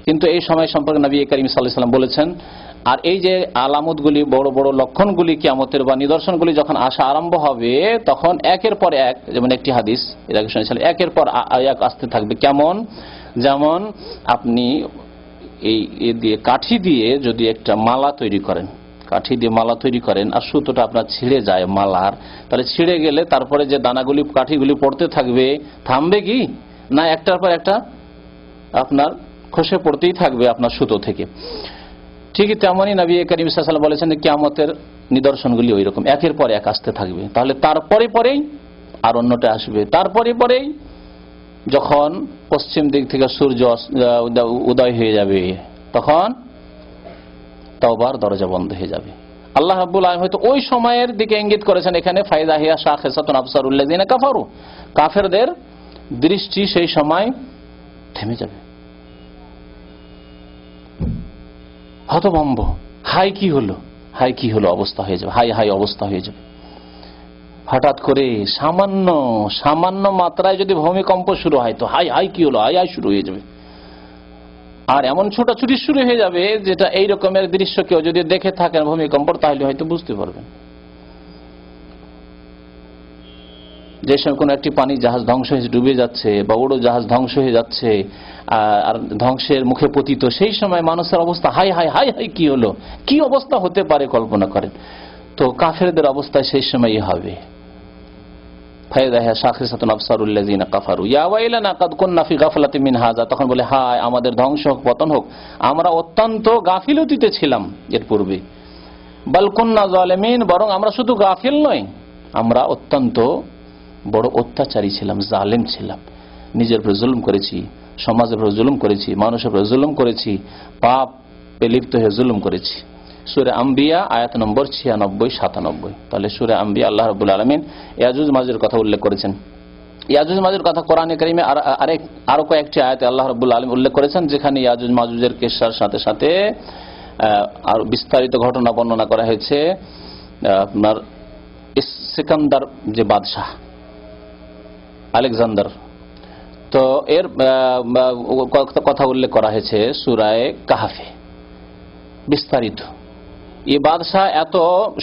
কিন্তু এই সময় সম্পর্কে নবী করিম সাল্লাল্লাহু আলাইহি ওয়াসাল্লাম বলেছেন। আর এই যে আলামতগুলি, বড় বড় লক্ষণগুলি, কিয়ামতের বা নিদর্শনগুলি যখন আসা আরম্ভ হবে তখন একের পর এক, যেমন একটি হাদিস এর আগে শুনেছিলেন, একের পর এক আসতে থাকবে। কেমন? যেমন আপনি এই দিয়ে কাঠি দিয়ে যদি একটা মালা তৈরি করেন, কাঠি দিয়ে মালা তৈরি করেন আর সুতোটা আপনার ছিঁড়ে যায় মালার, তাহলে ছিঁড়ে গেলে তারপরে যে দানাগুলি, কাঠিগুলি পড়তে থাকবে, থামবে কি না? একটার পর একটা আপনার খসে পড়তেই থাকবে আপনার সুতো থেকে। ঠিকই তেমনই নবী করিম সাল্লাল্লাহু আলাইহি ওয়াসাল্লাম বলেছেন কিয়ামতের নিদর্শনগুলি ওইরকম একের পর এক আসতে থাকবে। তাহলে তারপরে পরেই আর অন্যটা আসবে, তারপরে পরেই যখন পশ্চিম দিক থেকে সূর্য উদয় হয়ে যাবে তখন তওবার দরজা বন্ধ হয়ে যাবে। আল্লাহ রাব্বুল আলামিন হয়তো ওই সময়ের দিকে ইঙ্গিত করেছেন এখানে, ফাইযা হিয়া শাখিসাতুন আবসারুল্লাযিনা কাফারু, কাফেরদের দৃষ্টি সেই সময় থেমে যাবে, হতভম্ব, হাই কি হলো, হাই কি হলো অবস্থা হয়ে যাবে, হাই হাই অবস্থা হয়ে যাবে। হঠাৎ করে সামান্য সামান্য মাত্রায় যদি ভূমিকম্প শুরু হয় তো হাই হাই কি হলো, হাই হাই শুরু হয়ে যাবে। আর এমন ছোটাছুটি শুরু হয়ে যাবে যেটা এই রকমের দৃশ্য কেউ যদি দেখে থাকেন ভূমিকম্প, তাহলে হয়তো বুঝতে পারবেন। যে সময় কোন একটি পানি জাহাজ ধ্বংস হয়ে ডুবে যাচ্ছে বা উড়ো জাহাজ ধ্বংস হয়ে যাচ্ছে আর ধ্বংসের মুখে পতিত, সেই সময় মানুষের অবস্থা হাই হাই হাই হাই কি হলো, কি অবস্থা হতে পারে কল্পনা করেন। তো কাফেরদের অবস্থা সেই সময়ই হবে। ফাইযা হিয়া শাখিসাতুন আবসারুল্লাযিনা কাফারু ইয়া ওয়াইলানা কাদ কুননা ফি গাফলাতিন মিন হাযা, তখন বলে হায় আমাদের ধ্বংস হোক, পতন হোক, আমরা অত্যন্ত গাফিলতিতে ছিলাম এর পূর্বে। বাল কুননা যালিমিন, বরং আমরা শুধু গাফিল নই, আমরা অত্যন্ত বড় অত্যাচারী ছিলাম, জালেম ছিলাম, নিজের উপর জুলুম করেছি, সমাজের উপর জুলুম করেছি, মানুষের উপর জুলুম করেছি, পাপ লিপ্ত হয়ে জুলুম করেছি। সূরা আম্বিয়া আয়াত নম্বর 96-97। তাহলে সূরা আম্বিয়া আল্লাহ রাব্বুল আলামিন ইয়াজুজ মাজুজের কথা উল্লেখ করেছেন। ইয়াজুজ মাজুজের কথা কোরআনে কারিমে আরো কয়েকটি আয়াতে আল্লাহ রাব্বুল আলামিন উল্লেখ করেছেন, যেখানে ইয়াজুজ মাজুজের কিসসার সাথে সাথে আর বিস্তারিত ঘটনা বর্ণনা করা হয়েছে। আপনার সিকান্দার যে বাদশাহ আলেকজান্ডার, তো এর কথা উল্লেখ করা হয়েছে সূরা কাহফে বিস্তারিত। এই বাদশাহ এত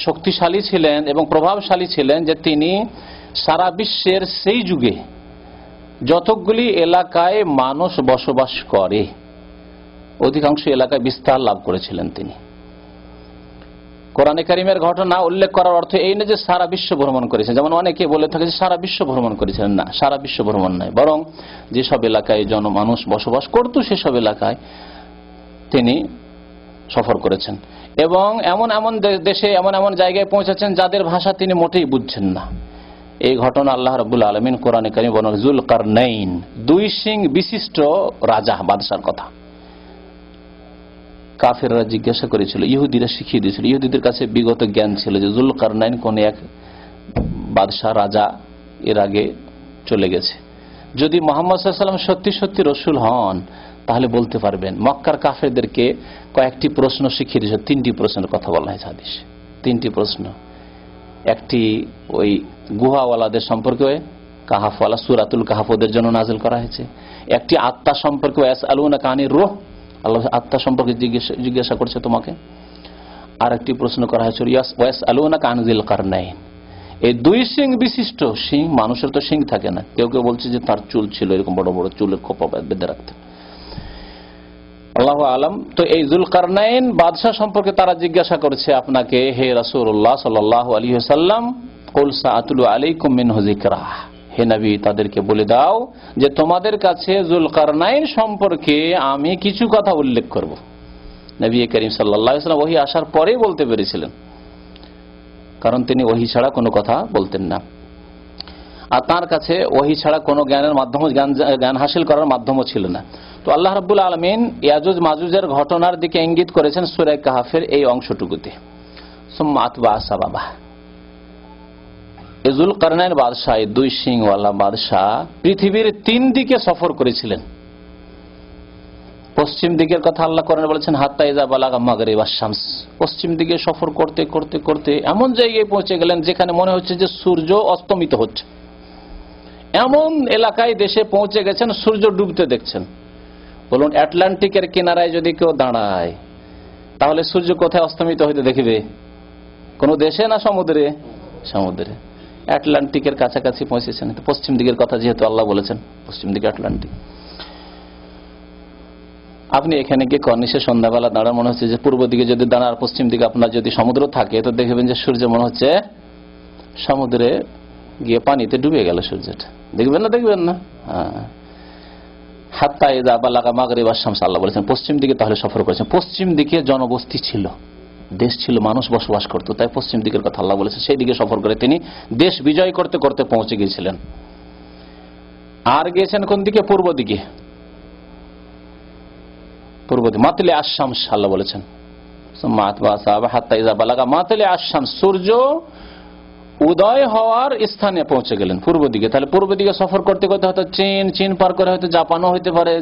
শক্তিশালী ছিলেন এবং প্রভাবশালী ছিলেন যে তিনি সারা বিশ্বের সেই যুগে যতগুলি এলাকায় মানুষ বসবাস করে অধিকাংশ এলাকায় বিস্তার লাভ করেছিলেন তিনি। কোরআনে কারিমের ঘটনা উল্লেখ করার অর্থ এই না যে সারা বিশ্ব ভ্রমণ করেছেন, যেমন অনেকে বলে থাকে যে সারা বিশ্ব ভ্রমণ করেছিলেন। না, সারা বিশ্ব ভ্রমণ নয়, বরং যেসব এলাকায় জনমানুষ বসবাস করত সেসব এলাকায় তিনি সফর করেছেন এবং এমন এমন দেশে এমন এমন জায়গায় পৌঁছেছেন যাদের ভাষা তিনি মোটেই বুঝছেন না। এই ঘটনা আল্লাহ রাব্বুল আলামিন কোরআনে কারিমে বর্ণনা যুলকারনাইন, দুই সিং বিশিষ্ট রাজা বাদশার কথা। কাফেররা জিজ্ঞাসা করেছিল, ইহুদিরা শিখিয়ে দিয়েছিল, ইহুদিদের কাছে বিগত জ্ঞান ছিল যে যুলকারনাইন কোন এক বাদশাহ রাজা এর আগে চলে গেছে। যদি মুহাম্মদ সাল্লাল্লাহু আলাইহি ওয়াসাল্লাম সত্যি সত্যি রাসূল হন তাহলে বলতে পারবেন। মক্কার কাফেরদেরকে কয়েকটি প্রশ্ন শিখিয়ে দিয়েছে, 3টি প্রশ্নের কথা বলা হয়েছে হাদিসে। 3টি প্রশ্ন, একটি ওই গুহাওয়ালাদের সম্পর্কে কাহাফওয়ালা সূরাতুল কাহাফ ওদের জন্য নাযিল করা হয়েছে। একটি আত্মা সম্পর্কে ইয়াসআলুনাকা আনির রূহ, আল্লাহ আত্মা সম্পর্কে জিজ্ঞাসা করছে তোমাকে। আর একটি প্রশ্ন করা হয়েছে ইয়াসআলুনাকা আন যিল কারনাইন। এই দুই সিং বিশিষ্ট সিং, মানুষের তো সিং থাকে না, কেউ কেউ বলছে যে তার চুল ছিল এরকম বড় বড় চুলের খোপা বেঁধে রাখতেন, আল্লাহু আলাম। তো এই যুলকারনাইন বাদশাহ সম্পর্কে তারা জিজ্ঞাসা করছে আপনাকে, হে রাসূলুল্লাহ সাল্লাল্লাহু আলাইহি ওয়াসাল্লাম, কুল সাআতুলু আলাইকুম মিনহু যিকরা, হে নবী তাদেরকে বলে দাও যে তোমাদের কাছে যুলকারনাইন সম্পর্কে আমি কিছু কথা উল্লেখ করব। নবী করিম সাল্লাল্লাহু আলাইহি ওয়াসাল্লাম ওহী আসার পরেই বলতে পেরেছিলেন, কারণ তিনি ওহী ছাড়া কোনো কথা বলতেন না, আর তার কাছে ওহী ছাড়া কোনো জ্ঞানের মাধ্যম, জ্ঞান হাসিল করার মাধ্যমও ছিল না। তো আল্লাহ রাব্বুল আলামিন ইয়াজুজ মাজুজের ঘটনার দিকে ইঙ্গিত করেছেন সূরা কাহফের এই অংশটুকুতে। সুম্মা আতবা সাবাবা, যুলকারনাইন বাদশাহ, দুই সিংওয়ালা বাদশাহ পৃথিবীর 3 দিকে সফর করেছিলেন। পশ্চিম দিকের কথা আল্লাহ কোরআনে বলেছেন হাত্তা ইযা বালাগা মাগরিবাশ শামস, পশ্চিম দিকে সফর করতে করতে করতে এমন জায়গায় পৌঁছে গেলেন যেখানে মনে হচ্ছে যে সূর্য অস্তমিত হচ্ছে। এমন এলাকায় দেশে পৌঁছে গেছেন সূর্য ডুবতে দেখছেন। বলুন, আটলান্টিকের কিনারায় যদি কেউ দাঁড়ায় তাহলে সূর্য কোথায় অস্তমিত হইতে দেখবে? কোন দেশে না সমুদ্রে? সমুদ্রে। আটলান্টিকের কাছাকাছি পৌঁছেছেন। পশ্চিম দিকের কথা যেহেতু আল্লাহ বলেছেন, পশ্চিম দিকে আটলান্টিক। আপনি এখানে গিয়ে কর্নিশে সন্ধ্যাবেলা দাঁড়ান, মনে হচ্ছে যে পূর্ব দিকে যদি দাঁড়ান, পশ্চিম দিকে আপনার যদি সমুদ্র থাকে তো দেখবেন যে সূর্য মনে হচ্ছে সমুদ্রে গিয়ে পানিতে ডুবে গেল সূর্যটা। দেখবেন না? দেখবেন না? হাত্তা ইযা বালাগা মাগরিবাশ শামস, আল্লাহ বলেছেন পশ্চিম দিকে তাহলে সফর করেছেন। পশ্চিম দিকে জনবস্তি ছিল, দেশ ছিল, মানুষ বসবাস করত, তাই পশ্চিম দিকের কথা আল্লাহ বলেছেন। সেই দিকে সফর করে তিনি দেশ বিজয় করতে করতে পৌঁছে গিয়েছিলেন। আর গিয়েছেন কোন দিকে? পূর্ব দিকে। পূর্ব দিকে মাতলে আশ-শামস আল্লাহ বলেছেন হাত্তা ইযা বালাগা মাতলে আশ-শামস, সূর্য উদয় হওয়ার স্থানে পৌঁছে গেলেন পূর্ব দিকে। তাহলে পূর্ব দিকে সফর করতে করতে হয়তো চীন পার করে হয়তো জাপানও হইতে পারে,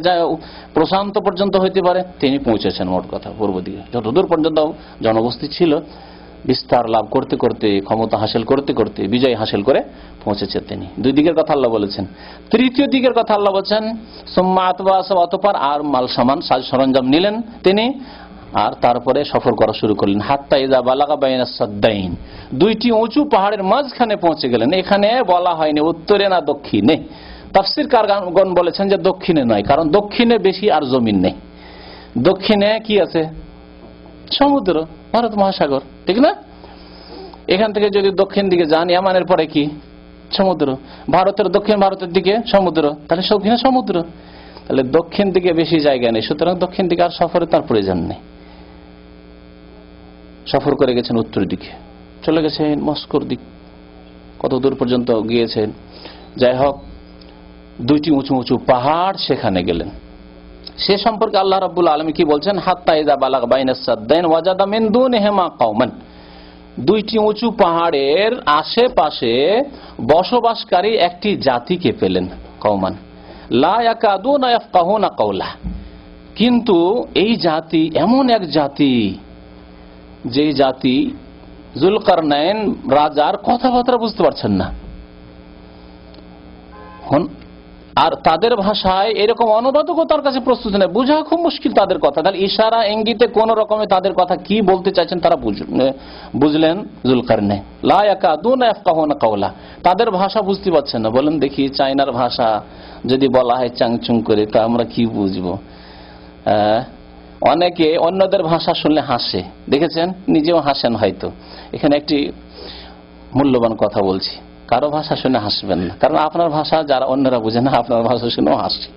প্রশান্ত পর্যন্ত হইতে পারে, তিনি পৌঁছেছেন মোট কথা পূর্ব দিকে। যতদূর পর্যন্ত জনবস্তি ছিল, বিস্তার লাভ করতে করতে, ক্ষমতা হাসিল করতে করতে, বিজয় হাসিল করে পৌঁছেছেন তিনি। 2 দিকের কথা আল্লাহ বলেছেন। তৃতীয় দিকের কথা আল্লাহ বলছেন সুম্মা আতবা সাব, অতঃপর আর মাল সামান সাজ সরঞ্জাম নিলেন তিনি, আর তারপরে সফর করা শুরু করলেন। হাত্তা ইযা বালাগা বাইনা সাদ্দাইন, 2টি উঁচু পাহাড়ের মাঝখানে পৌঁছে গেলেন। এখানে বলা হয়নি উত্তরে না দক্ষিণে, তাফসীরকারগণ বলেছেন যে দক্ষিণে নয়, কারণ দক্ষিণে বেশি আর জমিন নেই। দক্ষিণে কি আছে? সমুদ্র, ভারত মহাসাগর, ঠিক না? এখান থেকে যদি দক্ষিণ দিকে যান, ইয়ামানের পরে কি? সমুদ্র। ভারতের দক্ষিণ ভারতের দিকে সমুদ্র, তাহলে দক্ষিণে সমুদ্র। তাহলে দক্ষিণ দিকে বেশি জায়গা নেই, সুতরাং দক্ষিণ দিকে আর সফরে তার প্রয়োজন নেই। সফর করে গেছেন উত্তর দিকে, চলে গেছেন মস্কোর দিক। কত দূর পর্যন্ত গিয়েছেন? যাই হোক, দুইটি উঁচু উঁচু পাহাড় সেখানে গেলেন। সে সম্পর্কে আল্লাহ রাব্বুল আলামিন কি বলছেন, হাত্তা ইযা বালাগ বাইনাস সাদদাইন ওয়াজাদা মিন দুনিহিমা কওমান, দুইটি উঁচু পাহাড়ের আশেপাশে বসবাসকারী একটি জাতিকে পেলেন। কওমান লা ইয়াকাদুনা ইয়াফকাহুনা কাওলা, কিন্তু এই জাতি এমন এক জাতি যে জাতি যুলকারনাইন রাজার কথাবার্তা বুঝতে পারছেন না, আর তাদের ভাষায় এরকম অনুবাদকও তার কাছে প্রস্তুত নেই, বোঝা খুব মুশকিল তাদের কথা। তাহলে ইশারা ইঙ্গিতে কোন রকমে তাদের কথা কি বলতে চাইছেন তারা বুঝলেন যুলকারনাইন। লা ইয়াকাদুনা ইয়াফকাহুনা কাওলা, তাদের ভাষা বুঝতে পারছেন না। বলেন দেখি, চায়নার ভাষা যদি বলা হয় চাংচুং করে, তা আমরা কি বুঝবো? অনেকে অন্যদের ভাষা শুনলে হাসে, দেখেছেন, নিজেও হাসেন হয়তো। এখানে একটি মূল্যবান কথা বলছি, কারো ভাষা শুনে হাসবেন না, কারণ আপনার ভাষা যারা অন্যরা বুঝে না আপনার ভাষা শুনেও হাসি।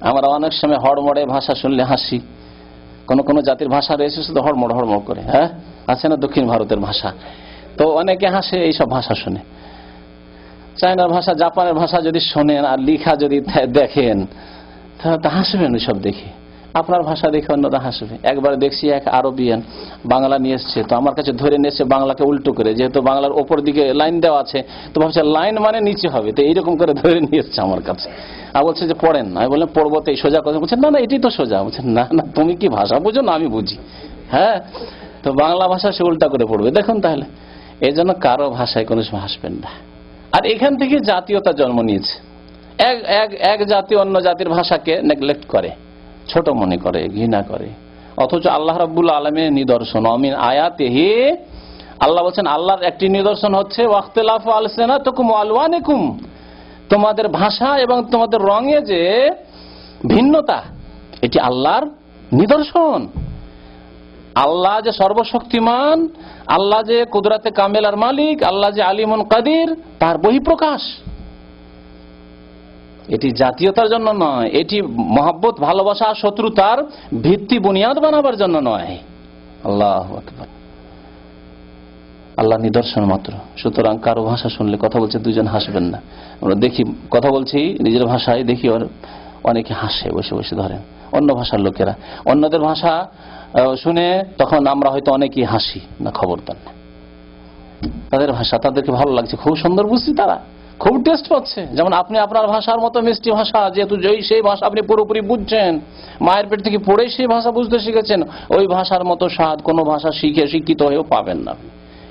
আমরা অনেক সময় হড়মড়ে ভাষা শুনলে হাসি। কোন কোন জাতির ভাষা রয়েছে শুধু হড়মড় হড়মড় করে, হ্যাঁ আছে না, দক্ষিণ ভারতের ভাষা, তো অনেকে হাসে এইসব ভাষা শুনে। চায়নার ভাষা, জাপানের ভাষা যদি শোনেন আর লিখা যদি দেখেন তাহলে হাসবেন ওইসব দেখে। আপনার ভাষা দেখে অন্যরা হাসবে। একবার দেখছি এক আরবিয়ান বাংলা নিয়ে এসছে, তো আমার কাছে ধরে নিয়ে এসছে বাংলাকে উল্টো করে, যেহেতু বাংলার ওপর দিকে লাইন দেওয়া আছে তো ভাবছে লাইন মানে নিচে হবে, তো এইরকম করে ধরে নিয়ে এসছে আমার কাছে। আর বলছে যে পড়েন, আমি বললাম পড়বো, তো এই সোজা কথা। বলছে না না এটাই তো সোজা। বলছে না না তুমি কি ভাষা বুঝো না আমি বুঝি, হ্যাঁ, তো বাংলা ভাষা সে উল্টা করে পড়বে। দেখুন তাহলে এই জন্য কারো ভাষায় কোনো সময় হাসবেন না। আর এখান থেকে জাতীয়তা জন্ম নিয়েছে। এক জাতি অন্য জাতির ভাষাকে নেগলেক্ট করে, ছোট মনে করে, ঘৃণা করে, অথচ আল্লাহ রাব্বুল আলামিনের নিদর্শন আমিন আয়াতিহি, আল্লাহ বলছেন আল্লাহর একটি নিদর্শন হচ্ছে ওয়াখতিলাফু আলসিনাতিকুম ওয়া আলওয়ানিকুম, তোমাদের ভাষা এবং তোমাদের রঙে যে ভিন্নতা, এটি আল্লাহর নিদর্শন। আল্লাহ যে সর্বশক্তিমান, আল্লাহ যে কুদরতে কামেলার মালিক, আল্লাহ যে আলিমুন কাদির, তার বহিঃপ্রকাশ। এটি জাতীয়তার জন্য নয়, এটি মহব্বত, ভালোবাসা, শত্রুতার ভিত্তি বুনিয়াদ বানাবার জন্য নয়। আল্লাহু আকবার, আল্লাহ নিদর্শন মাত্র। সুতরাং কারো ভাষা শুনলে, কথা বলছে দুজন হাসবেন না। আমরা দেখি, কথা বলছি নিজের ভাষায়, দেখি অনেকে হাসে বসে বসে, ধরেন অন্য ভাষার লোকেরা অন্যদের ভাষা শুনে তখন আমরা হয়তো অনেকেই হাসি না, খবরদার না। তাদের ভাষা তাদেরকে ভালো লাগছে, খুব সুন্দর বুঝছি, তারা খুব টেস্ট পাচ্ছে। যেমন আপনি আপনার ভাষার মতো মিষ্টি ভাষা, যেহেতু সেই ভাষা আপনি পুরোপুরি বুঝছেন, মায়ের পেট থেকে পড়ে সেই ভাষা বুঝতে শিখেছেন, ওই ভাষার মতো স্বাদ কোনো ভাষা শিখে শিক্ষিত হয়েও পাবেন না।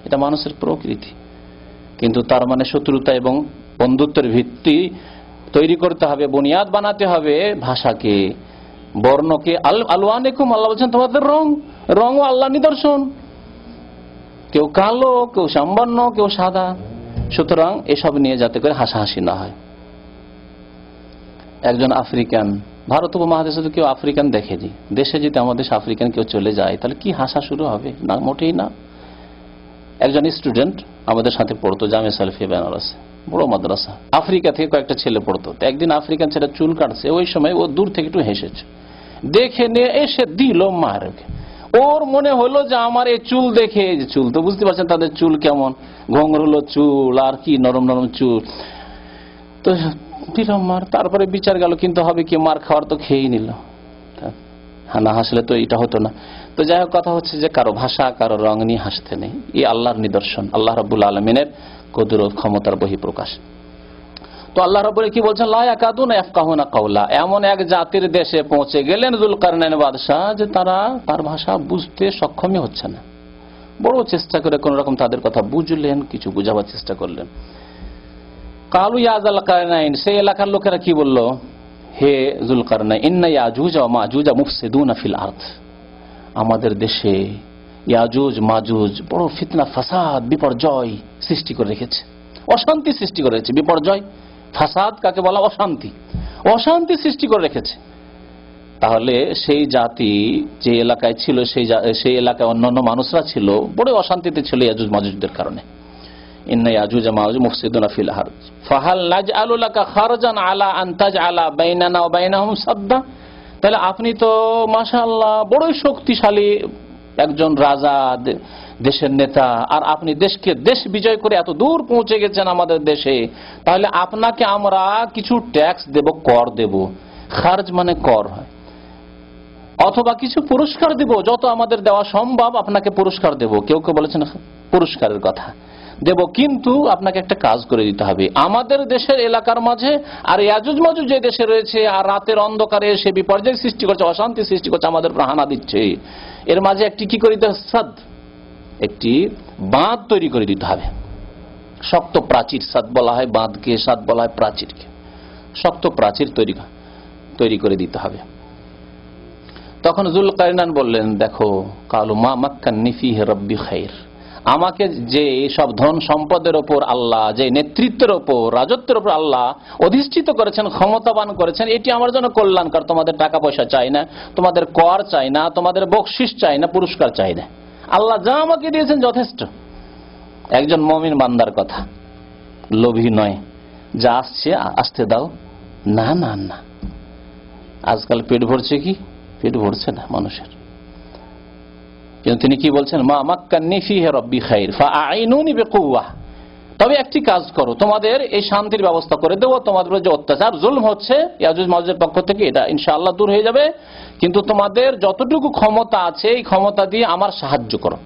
এটা মানুষের প্রকৃতি। কিন্তু তার মানে শত্রুতা এবং বন্ধুত্বের ভিত্তি তৈরি করতে হবে, বুনিয়াদ বানাতে হবে ভাষাকে, বর্ণকে। আলওয়ানিকুম, আল্লাহ বলছেন তোমাদের রঙও আল্লাহ নিদর্শন, কেউ কালো, কেউ শ্যামবর্ণ, কেউ সাদা। সুতরাং এসব নিয়ে যাতে করে হাসাহাসি না হয়। একজন আফ্রিকান, ভারত উপমহাদেশে কেউ আফ্রিকান দেখেনি, দেশে যদি আমাদের আফ্রিকান কেউ চলে যায় তাহলে কি হাসা শুরু হবে? না, মোটেই না। একজন স্টুডেন্ট আমাদের সাথে পড়তো জামিয়া সালেফিয়া বেনারসে, বড় মাদ্রাসা, আফ্রিকা থেকে কয়েকটা ছেলে পড়তো। একদিন আফ্রিকান ছেলে চুল কাটছে, ওই সময় ও দূর থেকে একটু হেসেছে, দেখে নিয়ে এসে দিল মার। ওর মনে হলো যে আমার এই চুল দেখে, চুল তো বুঝতে পারছেন তাদের চুল কেমন, ঘোঙরুলো চুল আর কি নরম নরম চুল, তো দিল মার। তারপরে বিচার গেল, কিন্তু হবে কি, মার খাওয়ার তো খেয়েই নিল, না হাসলে তো এটা হতো না। তো যাই হোক, কথা হচ্ছে যে কারো ভাষা, কারো রং নিয়ে হাসতে নেই। এই আল্লাহর নিদর্শন, আল্লাহ রাব্বুল আলামিনের কুদরত, ক্ষমতার বহিঃপ্রকাশ। তো আল্লাহ রাব্বুল কি বলছেন, লা ইয়াকাদুনা ইয়াফকাহুনা কাওলা, এমন এক জাতির দেশে পৌঁছে গেলেন যুলকারনাইন বাদশাহ, যে তার ভাষা বুঝতে সক্ষমই হচ্ছে না। বড় চেষ্টা করে কোন রকম তাদের কথা বুঝলেন, কিছু বুঝাবার চেষ্টা করলেন। কালু ইয়া যুলকারনাইন, সেই এলাকার লোকেরা কি বলল, হে যুলকারনাইন, ইন্না ইয়াজুজ ওয়া মাজুজ মুফসিদুনা ফিল আরদ, আমাদের দেশে ইয়াজুজ মাজুজ বড় ফিতনা, ফাসাদ, বিপর্যয় সৃষ্টি করে রেখেছে, অশান্তি সৃষ্টি করে রেখেছে। বিপর্যয়, ফাসাদ কাকে বলা? অশান্তি, অশান্তি সৃষ্টি করে রেখেছে। তাহলে সেই জাতি যে এলাকায় ছিল, সেই এলাকায় অন্যান্য মানুষরা ছিল, বড় অশান্তিতে ছিল ইয়াজুজ মাজুজদের কারণে। ইন্না ইয়াজুজ মাজুজ মুফসিদুনা ফিল আরদ ফাহাল নাজআলু লাকা খারজান আলা আন তাজআলা বাইনানা ওয়া বাইনাহুম সাদ্দা, তাহলে আপনি তো মাশাআল্লাহ বড়ই শক্তিশালী একজন রাজা, দেশের নেতা, আর আপনি দেশ বিজয় করে এত দূর পৌঁছে গেছেন আমাদের দেশে, তাহলে আপনাকে আমরা কিছু ট্যাক্স দেব, কর দেব। খার্জ মানে কর হয়, অথবা কিছু পুরস্কার দেব, যত আমাদের দেওয়া সম্ভব আপনাকে পুরস্কার দেব। কেউ কেউ বলেছেন পুরস্কারের কথা দেব, কিন্তু আপনাকে একটা কাজ করে দিতে হবে। আমাদের দেশের এলাকার মাঝে আর ইয়াজুজ মাজুজ যে দেশে রয়েছে, আর রাতের অন্ধকারে সে বিপর্যয় সৃষ্টি করছে, অশান্তি সৃষ্টি করছে, আমাদের প্রাণা দিচ্ছে, এর মাঝে একটি কি করে দিতে হবে? সাদ, একটি বাঁধ তৈরি করে দিতে হবে। শক্ত প্রাচীর, সাদ বলা হয় বাঁধকে, সাদ বলা হয় প্রাচীরকে। শক্ত প্রাচীর তৈরি করে দিতে হবে। তখন যুলকারনাইন বললেন, দেখো, কালু মা মাক্কান্নি ফিহি রাব্বি খাইর, আমাকে যে সব ধন সম্পদের ওপর আল্লাহ, যে নেতৃত্বের ওপর, রাজত্বের ওপর আল্লাহ অধিষ্ঠিত করেছেন, ক্ষমতাবান করেছেন, এটি আমার জন্য কল্যাণকর। তোমাদের টাকা পয়সা চাই না, তোমাদের কর চাই না, তোমাদের বকশিশ চাই না, পুরস্কার চাই না। আল্লাহ যা আমাকে দিয়েছেন যথেষ্ট। একজন মুমিন বান্দার কথা, লোভী নয়, যা আসছে আসতে দাও। না না না, আজকাল পেট ভরছে কি? পেট ভরছে না মানুষের। কিন্তু তিনি কি বলছেন? মা মাক্কান্নি ফিহি রাব্বি খাইর ফাআইনুনি বিকুওয়া, তবে একটি কাজ করো, তোমাদের এই শান্তির ব্যবস্থা করে দেবো, তোমাদের যে অত্যাচার জুলম হচ্ছে ইয়াজুজ মাজুজের পক্ষ থেকে, এটা ইনশাআল্লাহ দূর হয়ে যাবে। কিন্তু তোমাদের যতটুকু ক্ষমতা আছে এই ক্ষমতা দিয়ে আমার সাহায্য করো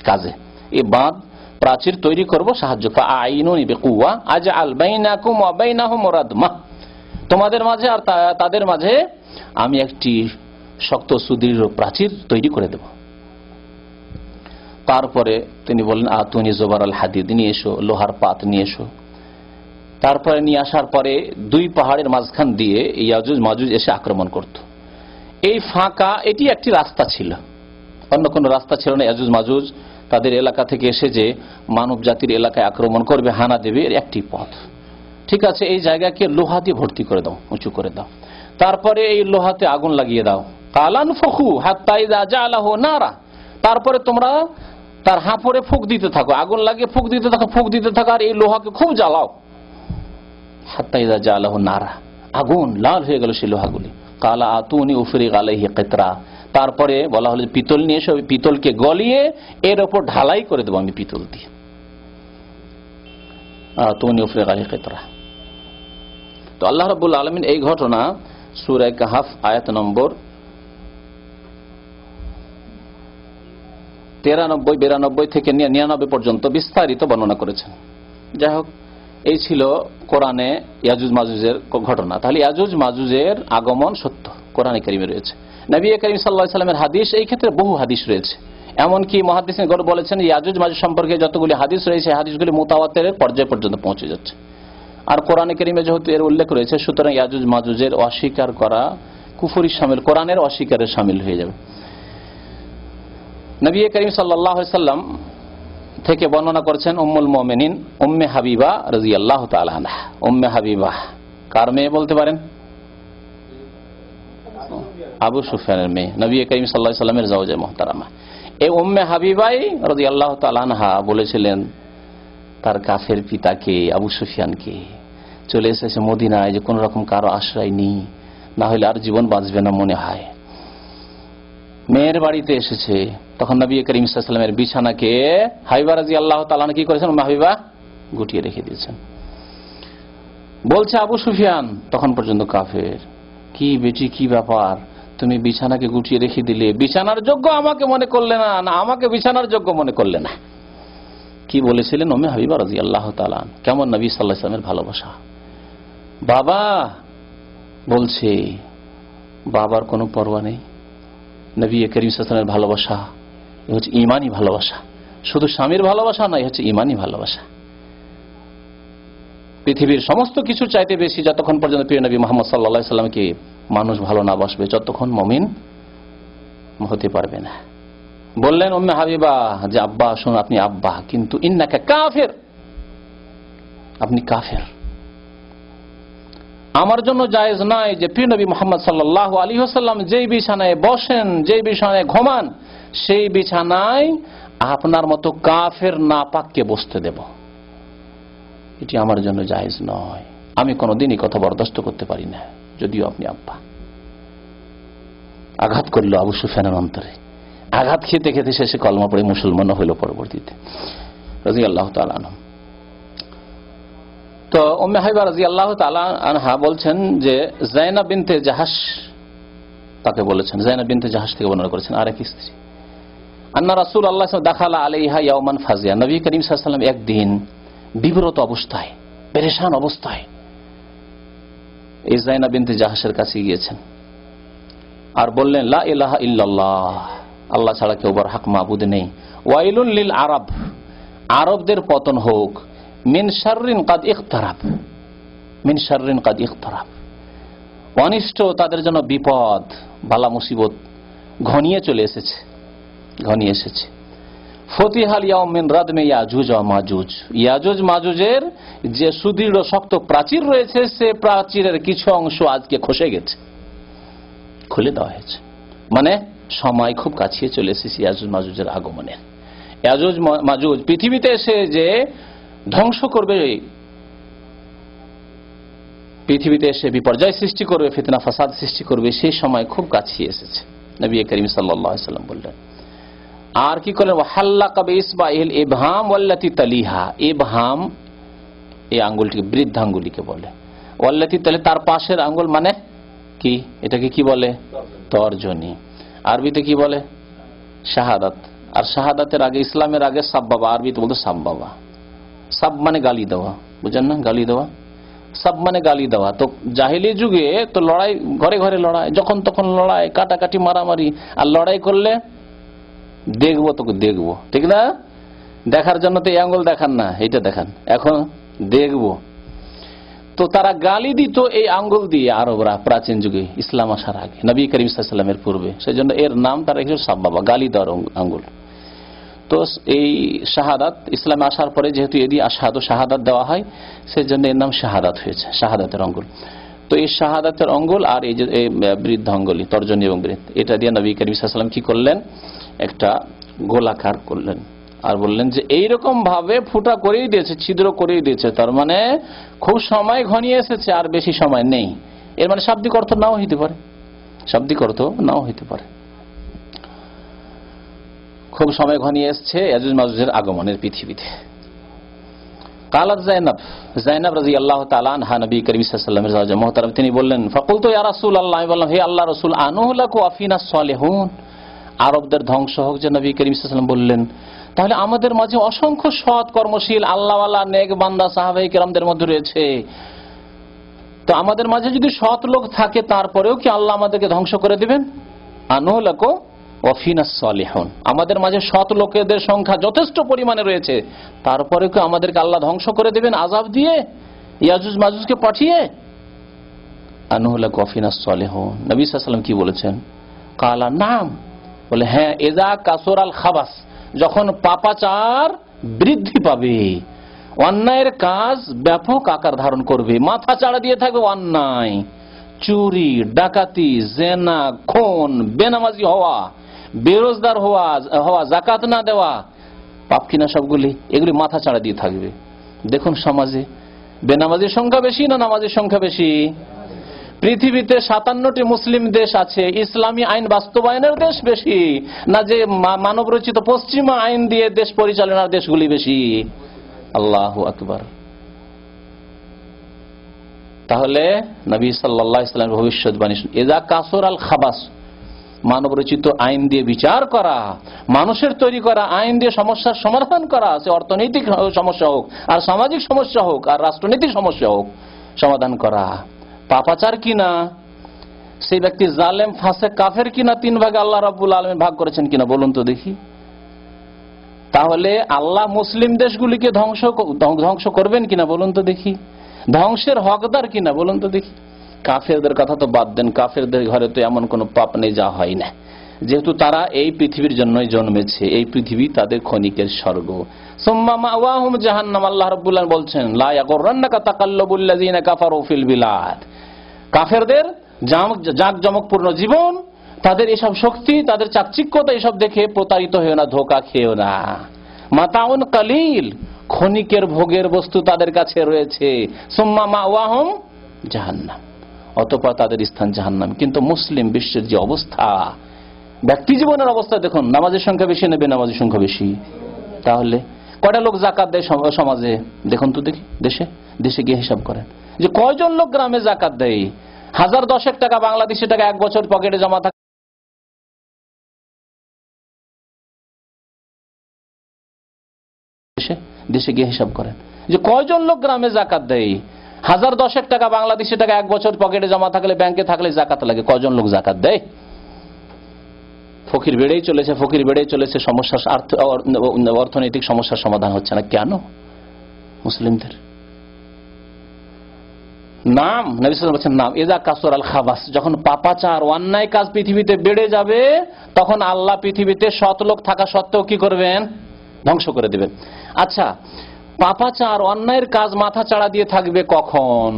কাজে। এই বাঁধ প্রাচীর তৈরি করব, সাহায্য। ফাআইনুনি বিকুওয়া আজআল বাইনাকুম ওয়া বাইনাহুম রাদমা, তোমাদের মাঝে আর তাদের মাঝে আমি একটি শক্ত সুদৃঢ় প্রাচীর তৈরি করে দেব। তারপরে তিনি বললেন, আতুনি জোবার আল হাদিদ, নিয়ে এসো, লোহার পাত নিয়ে এসো। তারপরে নিয়ে আসার পরে দুই পাহাড়ের মাঝখান দিয়ে ইয়াজুজ মাজুজ এসে আক্রমণ করত। এই ফাঁকা, এটি একটি রাস্তা ছিল, অন্য কোনো রাস্তা ছিল না। ইয়াজুজ মাজুজ তাদের এলাকা থেকে এসে যে মানব জাতির এলাকায় আক্রমণ করবে, হানা দেবে, এর একটি পথ। ঠিক আছে, এই জায়গাকে লোহা দিয়ে ভর্তি করে দাও, উঁচু করে দাও। তারপরে এই লোহাতে আগুন লাগিয়ে দাও। কালান ফখু হাত্তা ইযা জাআলাহু নারা, তারপরে তোমরা তার হাঁপড়ে ফুঁক দিতে থাকো, আগুন লাগিয়ে ফুঁক দিতে থাকো, ফুঁক দিতে থাকো, আর এই লোহাকে খুব জ্বালাও। হাত্তা ইযা জাআলাহু নারা, আগুন লাল হয়ে গেল সেই লোহাগুলি। কালা আতুনি উফরিগ আলাইহি কিতরা, তারপরে বলা হলো পিতল নিয়ে এসে পিতলকে গলিয়ে এর উপর ঢালাই করে দেবো আমি পিতল দিয়ে। আতুনি উফরিগ আলাইহি কিতরা। তো আল্লাহ রাব্বুল আলামিন এই ঘটনা সূরা কাহফ আয়াত নম্বর 93, 92 থেকে 99 পর্যন্ত বিস্তারিত বর্ণনা করেছেন। যাই হোক, এই ছিল কোরআনে ইয়াজুজ মাজুজের ঘটনা। তাহলে ইয়াজুজ মাজুজের আগমন সত্য, কোরআনে কারিমে রয়েছে। নবী করিম সাল্লাল্লাহু আলাইহি ওয়াসাল্লামের হাদিস, এই ক্ষেত্রে বহু হাদিস রয়েছে। এমনকি মুহাদ্দিসিন বলেছেন ইয়াজুজ মাজুজ সম্পর্কে যতগুলি হাদিস রয়েছে, হাদিসগুলি মুতাওয়াতিরের পর্যায় পর্যন্ত পৌঁছে যাচ্ছে। আর কোরআনে কারিমে যেহেতু এর উল্লেখ রয়েছে, সুতরাং ইয়াজুজ মাজুজের অস্বীকার করা কুফরি শামিল, কোরআনের অস্বীকারের শামিল হয়ে যাবে। নবী করিম সাল্লাল্লাহু আলাইহি ওয়াসাল্লাম থেকে বর্ণনা করেছেন উম্মুল মুমিনিন উম্মে হাবিবা রাদিয়াল্লাহু তাআলা আনহা। উম্মে হাবিবা কার মেয়ে বলতে পারেন? আবু সুফিয়ানের মেয়ে, নবী করিম সাল্লাল্লাহু আলাইহি ওয়াসাল্লামের জাওজা মুহতারামা। এই উম্মে হাবিবাই রাদিয়াল্লাহু তাআলা আনহা বলেছিলেন তার কাফের পিতাকে, আবু সুফিয়ানকে, চলে এসেছে মদিনায়, যে কোন রকম কারো আশ্রয় নেই, না হলে আর জীবন বাঁচবে না মনে হয়। মেয়ের বাড়িতে এসেছে, তখন নবী করিম সাল্লাল্লাহু আলাইহি ওয়াসাল্লামের বিছানাকে হাবিবা রাদিয়াল্লাহু তাআলা আনহা কি করেছেন? হাবিবা গুটিয়ে রেখে দিয়েছেন। বলছে আবু সুফিয়ান তখন পর্যন্ত কাফের, কি বেটি, কি ব্যাপার, তুমি বিছানাকে গুটিয়ে রেখে দিলে, বিছানার যোগ্য আমাকে মনে করলে না, না আমাকে বিছানার যোগ্য মনে করলে না। কি বলেছিলেন উম্মে হাবিবা রাদিয়াল্লাহু তাআলা? কেমন নবী সাল্লাল্লাহু আলাইহি ওয়াসাল্লামের ভালোবাসা। বাবা বলছে, বাবার কোনো পরোয়া নেই। নবী করিম সাল্লাল্লাহু আলাইহি ওয়াসাল্লামের ভালোবাসা এ হচ্ছে ঈমানি ভালোবাসা, শুধু স্বামীর ভালোবাসা নয়, হচ্ছে ঈমানি ভালোবাসা। পৃথিবীর সমস্ত কিছু চাইতে বেশি যতক্ষণ পর্যন্ত প্রিয় নবী মুহাম্মদ সাল্লাল্লাহু আলাইহি ওয়াসাল্লামকে মানুষ ভালো না বাসবে, যতক্ষণ মুমিন হতে পারবে না। বললেন উম্মে হাবিবা যে আব্বা শুনুন, আপনি আব্বা, কিন্তু ইন্নাকা কাফির, আপনি কাফের। আমার জন্য জায়েজ নয় যে প্রিয় নবী মুহাম্মদ সাল্লাল্লাহু আলাইহি ওয়াসাল্লাম যেই বিছানায় বসেন, যেই বিছানায় ঘুমান, সেই বিছানায় আপনার মতো কাফের নাপাককে বসতে দেব। এটি আমার জন্য জায়েজ নয়, আমি কোনোদিনই কথা বরদাস্ত করতে পারি না, যদিও আপনি আব্বা। আঘাত করলো আবু সুফিয়ানের অন্তরে। আঘাত খেতে খেতে শেষে কলমা পড়ে মুসলমান হইল পরবর্তীতে রাদিয়াল্লাহু তাআলা আনহু। তো উম্মে হাবিবা রাদিয়াল্লাহু তাআলা আনহা বলছেন যে যায়নাব বিনতে জাহাশ তাকে বলেছেন, যায়নাব বিনতে জাহাশ থেকে বর্ণনা করেছেন আরেক স্ত্রী, আন্না রাসূলুল্লাহ দাখালা আলাইহা ইয়াওমান ফাজিয়া, নবী করিম সাল্লাল্লাহু আলাইহি ওয়াসাল্লাম একদিন বিব্রত অবস্থায়, পেরেশান অবস্থায় এই যায়নাব বিনতে জাহাশের কাছে গিয়েছেন আর বললেন লা ইলাহা ইল্লাল্লাহ, আল্লাহ ছাড়া কেউ বড় হক মাবুদ নেই, ওয়াইলুন লিল আরব, আরবদের পতন হোক, মিন শাররিন কাদ ইখতারাব, মিন শাররিন কাদ ইখতারাব, অনিষ্ট তাদের জন্য বিপদ বালা মুসিবত ঘনিয়ে চলে এসেছে, ঘনিয়ে এসেছে। ফতিহাল ইয়াউম মিন রাদমে ইয়াজুজ ওয়া মাজুজ, ইয়াজুজ মাজুজের যে সুদৃঢ় শক্ত প্রাচীর রয়েছে সে প্রাচীরের কিছু অংশ আজকে খসে গেছে, খুলে দেওয়া হয়েছে। মানে সময় খুব কাছে চলে এসেছে ইয়াজুজ মাজুজের আগমনের। ইয়াজুজ মাজুজ পৃথিবীতে এসে যে ধ্বংস করবে, পৃথিবীতে এসে বিপর্যয় সৃষ্টি করবে, ফিতনা ফাসাদ সৃষ্টি করবে, সেই সময় খুব কাছে এসেছে। নবী করিম সাল্লাল্লাহু আলাইহি ওয়াসাল্লাম বললেন। আর কি করলেন, ওয়াহাল্লাকা বিইসবাইল ইবহাম ওয়াল্লাতি তালিহা, ইবহাম এই আঙ্গুলটিকে বৃদ্ধাঙ্গুলিকে বলে, ওয়াল্লাতি তালি তার পাশের আঙ্গুল মানে কি, এটাকে কি বলে, তর্জনী, আরবিতে কি বলে শাহাদাত। আর শাহাদাতের আগে, ইসলামের আগে সাব্বাবা, আরবিতে বলতো সাব্বাবা। সাব মানে গালি দেওয়া, বুঝেন না, গালি দেওয়া, সাব মানে গালি দেওয়া। তো জাহিলি যুগে তো লড়াই, ঘরে ঘরে লড়াই, যখন তখন লড়াই, কাটাকাটি, মারামারি। আর লড়াই করলে দেখবো তোকে দেখবো, ঠিক না, দেখার জন্য তো এই আঙ্গুল দেখান না, এইটা দেখান, এখন দেখবো। তো তারা গালি দিত এই আঙ্গুল দিয়ে আরবরা প্রাচীন যুগে, ইসলাম আসার আগে, নবী করিম সাল্লাল্লাহু আলাইহি ওয়াসাল্লামের পূর্বে। সেই জন্য এর নাম তারা রেখেছিল সাব্বাবা, গালি দেওয়ার আঙ্গুল। তো এই শাহাদাত ইসলামে আসার পরে যেহেতু এদি আশহাদু শাহাদাত দেওয়া হয়, সেই জন্য এর নাম শাহাদাত হয়েছে, শাহাদাতের আঙ্গুল। তো এই শাহাদাতের আঙ্গুল আর এই যে বৃদ্ধ আঙ্গুলি, তর্জনী এবং বৃদ্ধ, এটা দিয়ে নবী করিম সাল্লাল্লাহু আলাইহি ওয়াসাল্লাম কি করলেন, একটা গোলাকার করলেন আর বললেন যে এইরকম ভাবে ফুটা করেই দিয়েছে, ছিদ্র করেই দিয়েছে, তার মানে খুব সময় ঘনিয়ে এসেছে, আর বেশি সময় নেই। এর মানে শাব্দিক অর্থ নাও হইতে পারে, শাব্দিক অর্থ নাও হইতে পারে, খুব সময় ঘনিয়ে এসছে ইয়াজুজ মাজুজের আগমনের পৃথিবীতে। কালাত যায়নাব, যায়নাব রাদিয়াল্লাহু তাআলা আনহা নবী করিম সাল্লাল্লাহু আলাইহি ওয়াসাল্লামের জাওজা মুহতারাম, তিনি বললেন ফাকুলতু ইয়া রাসূলুল্লাহ, আমি বললাম হে আল্লাহর রাসূল, আনুহলাকু আফিনা সালিহুন, আরবদের ধ্বংস হোক যে নবী করিম সাল্লাল্লাহু আলাইহি ওয়াসাল্লাম বললেন, তাহলে আমাদের মাঝে অসংখ্য সৎ কর্মশীল আল্লাহওয়ালা নেক বান্দা সাহাবায়ে কেরামদের মধ্যে রয়েছে, তো আমাদের মাঝে যদি সৎ লোক থাকে তারপরেও কি আল্লাহ আমাদেরকে ধ্বংস করে দিবেন? আনুহলাকু ওয়াফিনাস সালিহুন, আমাদের মাঝে সৎ লোকেদের সংখ্যা যথেষ্ট পরিমাণে রয়েছে, তারপরে কি আমাদেরকে আল্লাহ ধ্বংস করে দেবেন আযাব দিয়ে, ইয়াজুজ মাজুজকে পাঠিয়ে? আনুহলাকু ওয়াফিনাস সালিহুন, নবী সাল্লাল্লাহু আলাইহি ওয়াসাল্লাম কি বলেছেন? কালা নাম, বলে হ্যাঁ, এজা কাসুরাল খাবাস, যখন পাপাচার বৃদ্ধি পাবে, অন্যায়ের কাজ ব্যাপক আকার ধারণ করবে, মাথা চাড়া দিয়ে থাকবে অন্যায়, চুরি, ডাকাতি, জেনা, খুন, বেনামাজি হওয়া, বেরোজগার হওয়া, যাকাত না দেওয়া, পাপ কিনা সবগুলি, এগুলি মাথা চাড়া দিয়ে থাকবে। দেখুন সমাজে বেনামাজির সংখ্যা বেশি না নামাজির সংখ্যা বেশি? পৃথিবীতে 57টি মুসলিম দেশ আছে, ইসলামী আইন বাস্তবায়নের দেশ বেশি না যে মানব রচিত পশ্চিমা আইন দিয়ে দেশ পরিচালনার দেশগুলি বেশি? আল্লাহু আকবার। তাহলে নবী সাল্লাল্লাহু আলাইহি ওয়াসাল্লাম ভবিষ্যৎবাণী, এজা কাসুরাল খাবাস, মানব রচিত আইন দিয়ে বিচার করা, মানুষের তৈরি করা আইন দিয়ে সমস্যার সমাধান করা, সে অর্থনৈতিক সমস্যা হোক আর সামাজিক সমস্যা হোক আর রাষ্ট্রনীতিক সমস্যা হোক, সমাধান করা। পাপাচার কিনা, সেই ব্যক্তি জালেম, ফাসেক, কাফের কিনা, 3 ভাগে আল্লাহ রাব্বুল আলামিন ভাগ করেছেন কিনা বলুন তো দেখি। তাহলে আল্লাহ মুসলিম দেশগুলিকে ধ্বংস করবেন কিনা বলুন তো দেখি, ধ্বংসের হকদার কিনা বলুন তো দেখি। কাফেরদের কথা তো বাদ দেন, কাফেরদের ঘরে তো এমন কোন পাপ নেই যা হয় না, যেহেতু তারা এই পৃথিবীর জন্যই জন্মেছে, এই পৃথিবী তাদের ক্ষণিকের স্বর্গ। সুম্মা মাওয়াহুম জাহান্নাম, আল্লাহ রাব্বুল আলামিন বলছেন লা ইয়াগুররান্নাকা তাকাল্লুবুল লাযিনা কাফারু ফিল বিলাদ, কাফেরদের জাঁকজমকপূর্ণ জীবন, তাদের এসব শক্তি, তাদের চাকচিক্যতা, এসব দেখে প্রতারিত হয়েও না, ধোঁকা খেয়েও না। মাতাউন কালিল, ক্ষণিকের ভোগের বস্তু তাদের কাছে রয়েছে। সুম্মা মাওয়াহুম জাহান্নাম, অতঃপর তাদের স্থান জাহান্নাম। কিন্তু মুসলিম বিশ্বের যে অবস্থা, ব্যক্তি জীবনের অবস্থা দেখুন, নামাজের সংখ্যা বেশি না বেনামাজির সংখ্যা বেশি? তাহলে কয়টা লোক জাকাত দেয় সমাজে? দেখুন তো দেখি, দেশে গিয়ে হিসাব করেন যে কয়জন লোক গ্রামে জাকাত দেয়। 1010 টাকা বাংলাদেশি টাকা 1 বছর পকেটে জমা থাকে। দেশে গিয়ে হিসাব করেন যে কয়জন লোক গ্রামে জাকাত দেয়। 1010 টাকা বাংলাদেশি টাকা 1 বছর পকেটে জমা থাকলে, ব্যাংকে থাকলে জাকাত লাগে। কয়জন লোক জাকাত দেয়? ফকির বেড়েই চলেছে, সমস্যা, অর্থনৈতিক সমস্যার সমাধান হচ্ছে না। কেন? মুসলিমদের নাম, নবী সাল্লাল্লাহু আলাইহি ওয়াসাল্লাম বলেছেন, নাম ইজা কাসুরাল খাবাস, যখন পাপাচার অন্যায় কাজ পৃথিবীতে বেড়ে যাবে, তখন আল্লাহ পৃথিবীতে সৎ লোক থাকা সত্ত্বেও কি করবেন? ধ্বংস করে দেবেন। আচ্ছা, পাপাচার অন্যায়ের কাজ মাথা চাড়া দিয়ে থাকবে কখন?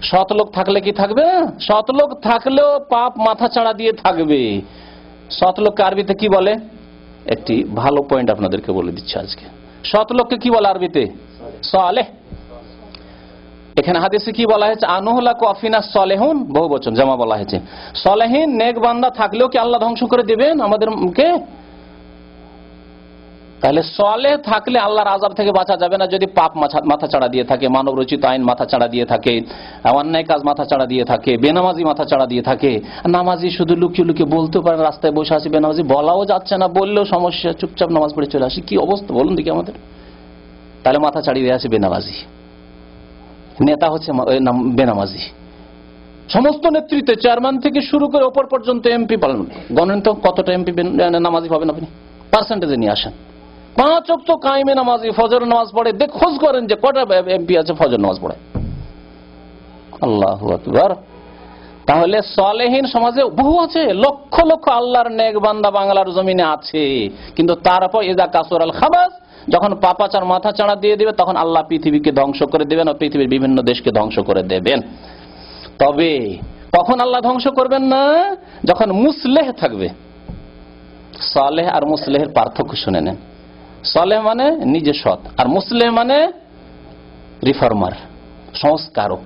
সৎ লোক থাকলে কি থাকবে? সৎ লোক থাকলেও পাপ মাথা চাড়া দিয়ে থাকবে। সৎ লোককে আরবিতে কি বলে? একটি ভালো পয়েন্ট আপনাদেরকে বলে দিচ্ছি আজকে। সৎ লোককে কি বলে আরবিতে? সালেহ। এখানে হাদিসে কি বলা হয়েছে? আনুহুলাকু আফিনা সালেহুন, বহুবচন জামা বলা হয়েছে। সালেহিন নেক বান্দা থাকলেও কি আল্লাহ ধ্বংস করে দেবেন আমাদেরকে? তাহলে সালেহ থাকলে আল্লাহর আযাব থেকে বাঁচা যাবে না যদি পাপ মাথা চাড়া দিয়ে থাকে, মানব রচিত আইন মাথা চাড়া দিয়ে থাকে, অন্যায় কাজ মাথা চাড়া দিয়ে থাকে, বেনামাজি মাথা চাড়া দিয়ে থাকে। নামাজি শুধু লুকিয়ে লুকিয়ে বলতে পারে, রাস্তায় বসে আসি বেনামাজি, বলাও যাচ্ছে না, বললেও সমস্যা, চুপচাপ নামাজ পড়ে চলে আসি। কি অবস্থা বলুন দেখি আমাদের। তাহলে মাথা চাড়িয়ে দিয়ে আসে বেনামাজি, নেতা হচ্ছে বেনামাজি, সমস্ত নেতৃত্বে চেয়ারম্যান থেকে শুরু করে ওপর পর্যন্ত এমপি পালন। গণেন তো কতটা এমপি নামাজি পাবেন আপনি, পার্সেন্টেজে নিয়ে আসেন। 5 ওয়াক্ত কায়েমে নামাজি, ফজর নামাজ পড়ে, খোঁজ করেন যে কটা এমপি আছে ফজর নামাজ পড়ে। আল্লাহু আকবার। তাহলে সালেহীন সমাজে বহু আছে, লক্ষ লক্ষ আল্লাহর নেক বান্দা বাংলার জমিনে আছে, কিন্তু তারপর ইজা কাসুরাল খাবাস, যখন পাপাচার মাথা চাড়া দিয়ে দেবে, তখন আল্লাহ পৃথিবীকে ধ্বংস করে দেবেন ও পৃথিবীর বিভিন্ন দেশকে ধ্বংস করে দেবেন। তবে কখন আল্লাহ ধ্বংস করবেন না? যখন মুসলেহ থাকবে। সালেহ আর মুসলেহের পার্থক্য শুনে নেন। সালেহ মানে নিজে সৎ, আর মুসলেহ মানে রিফর্মার, সংস্কারক,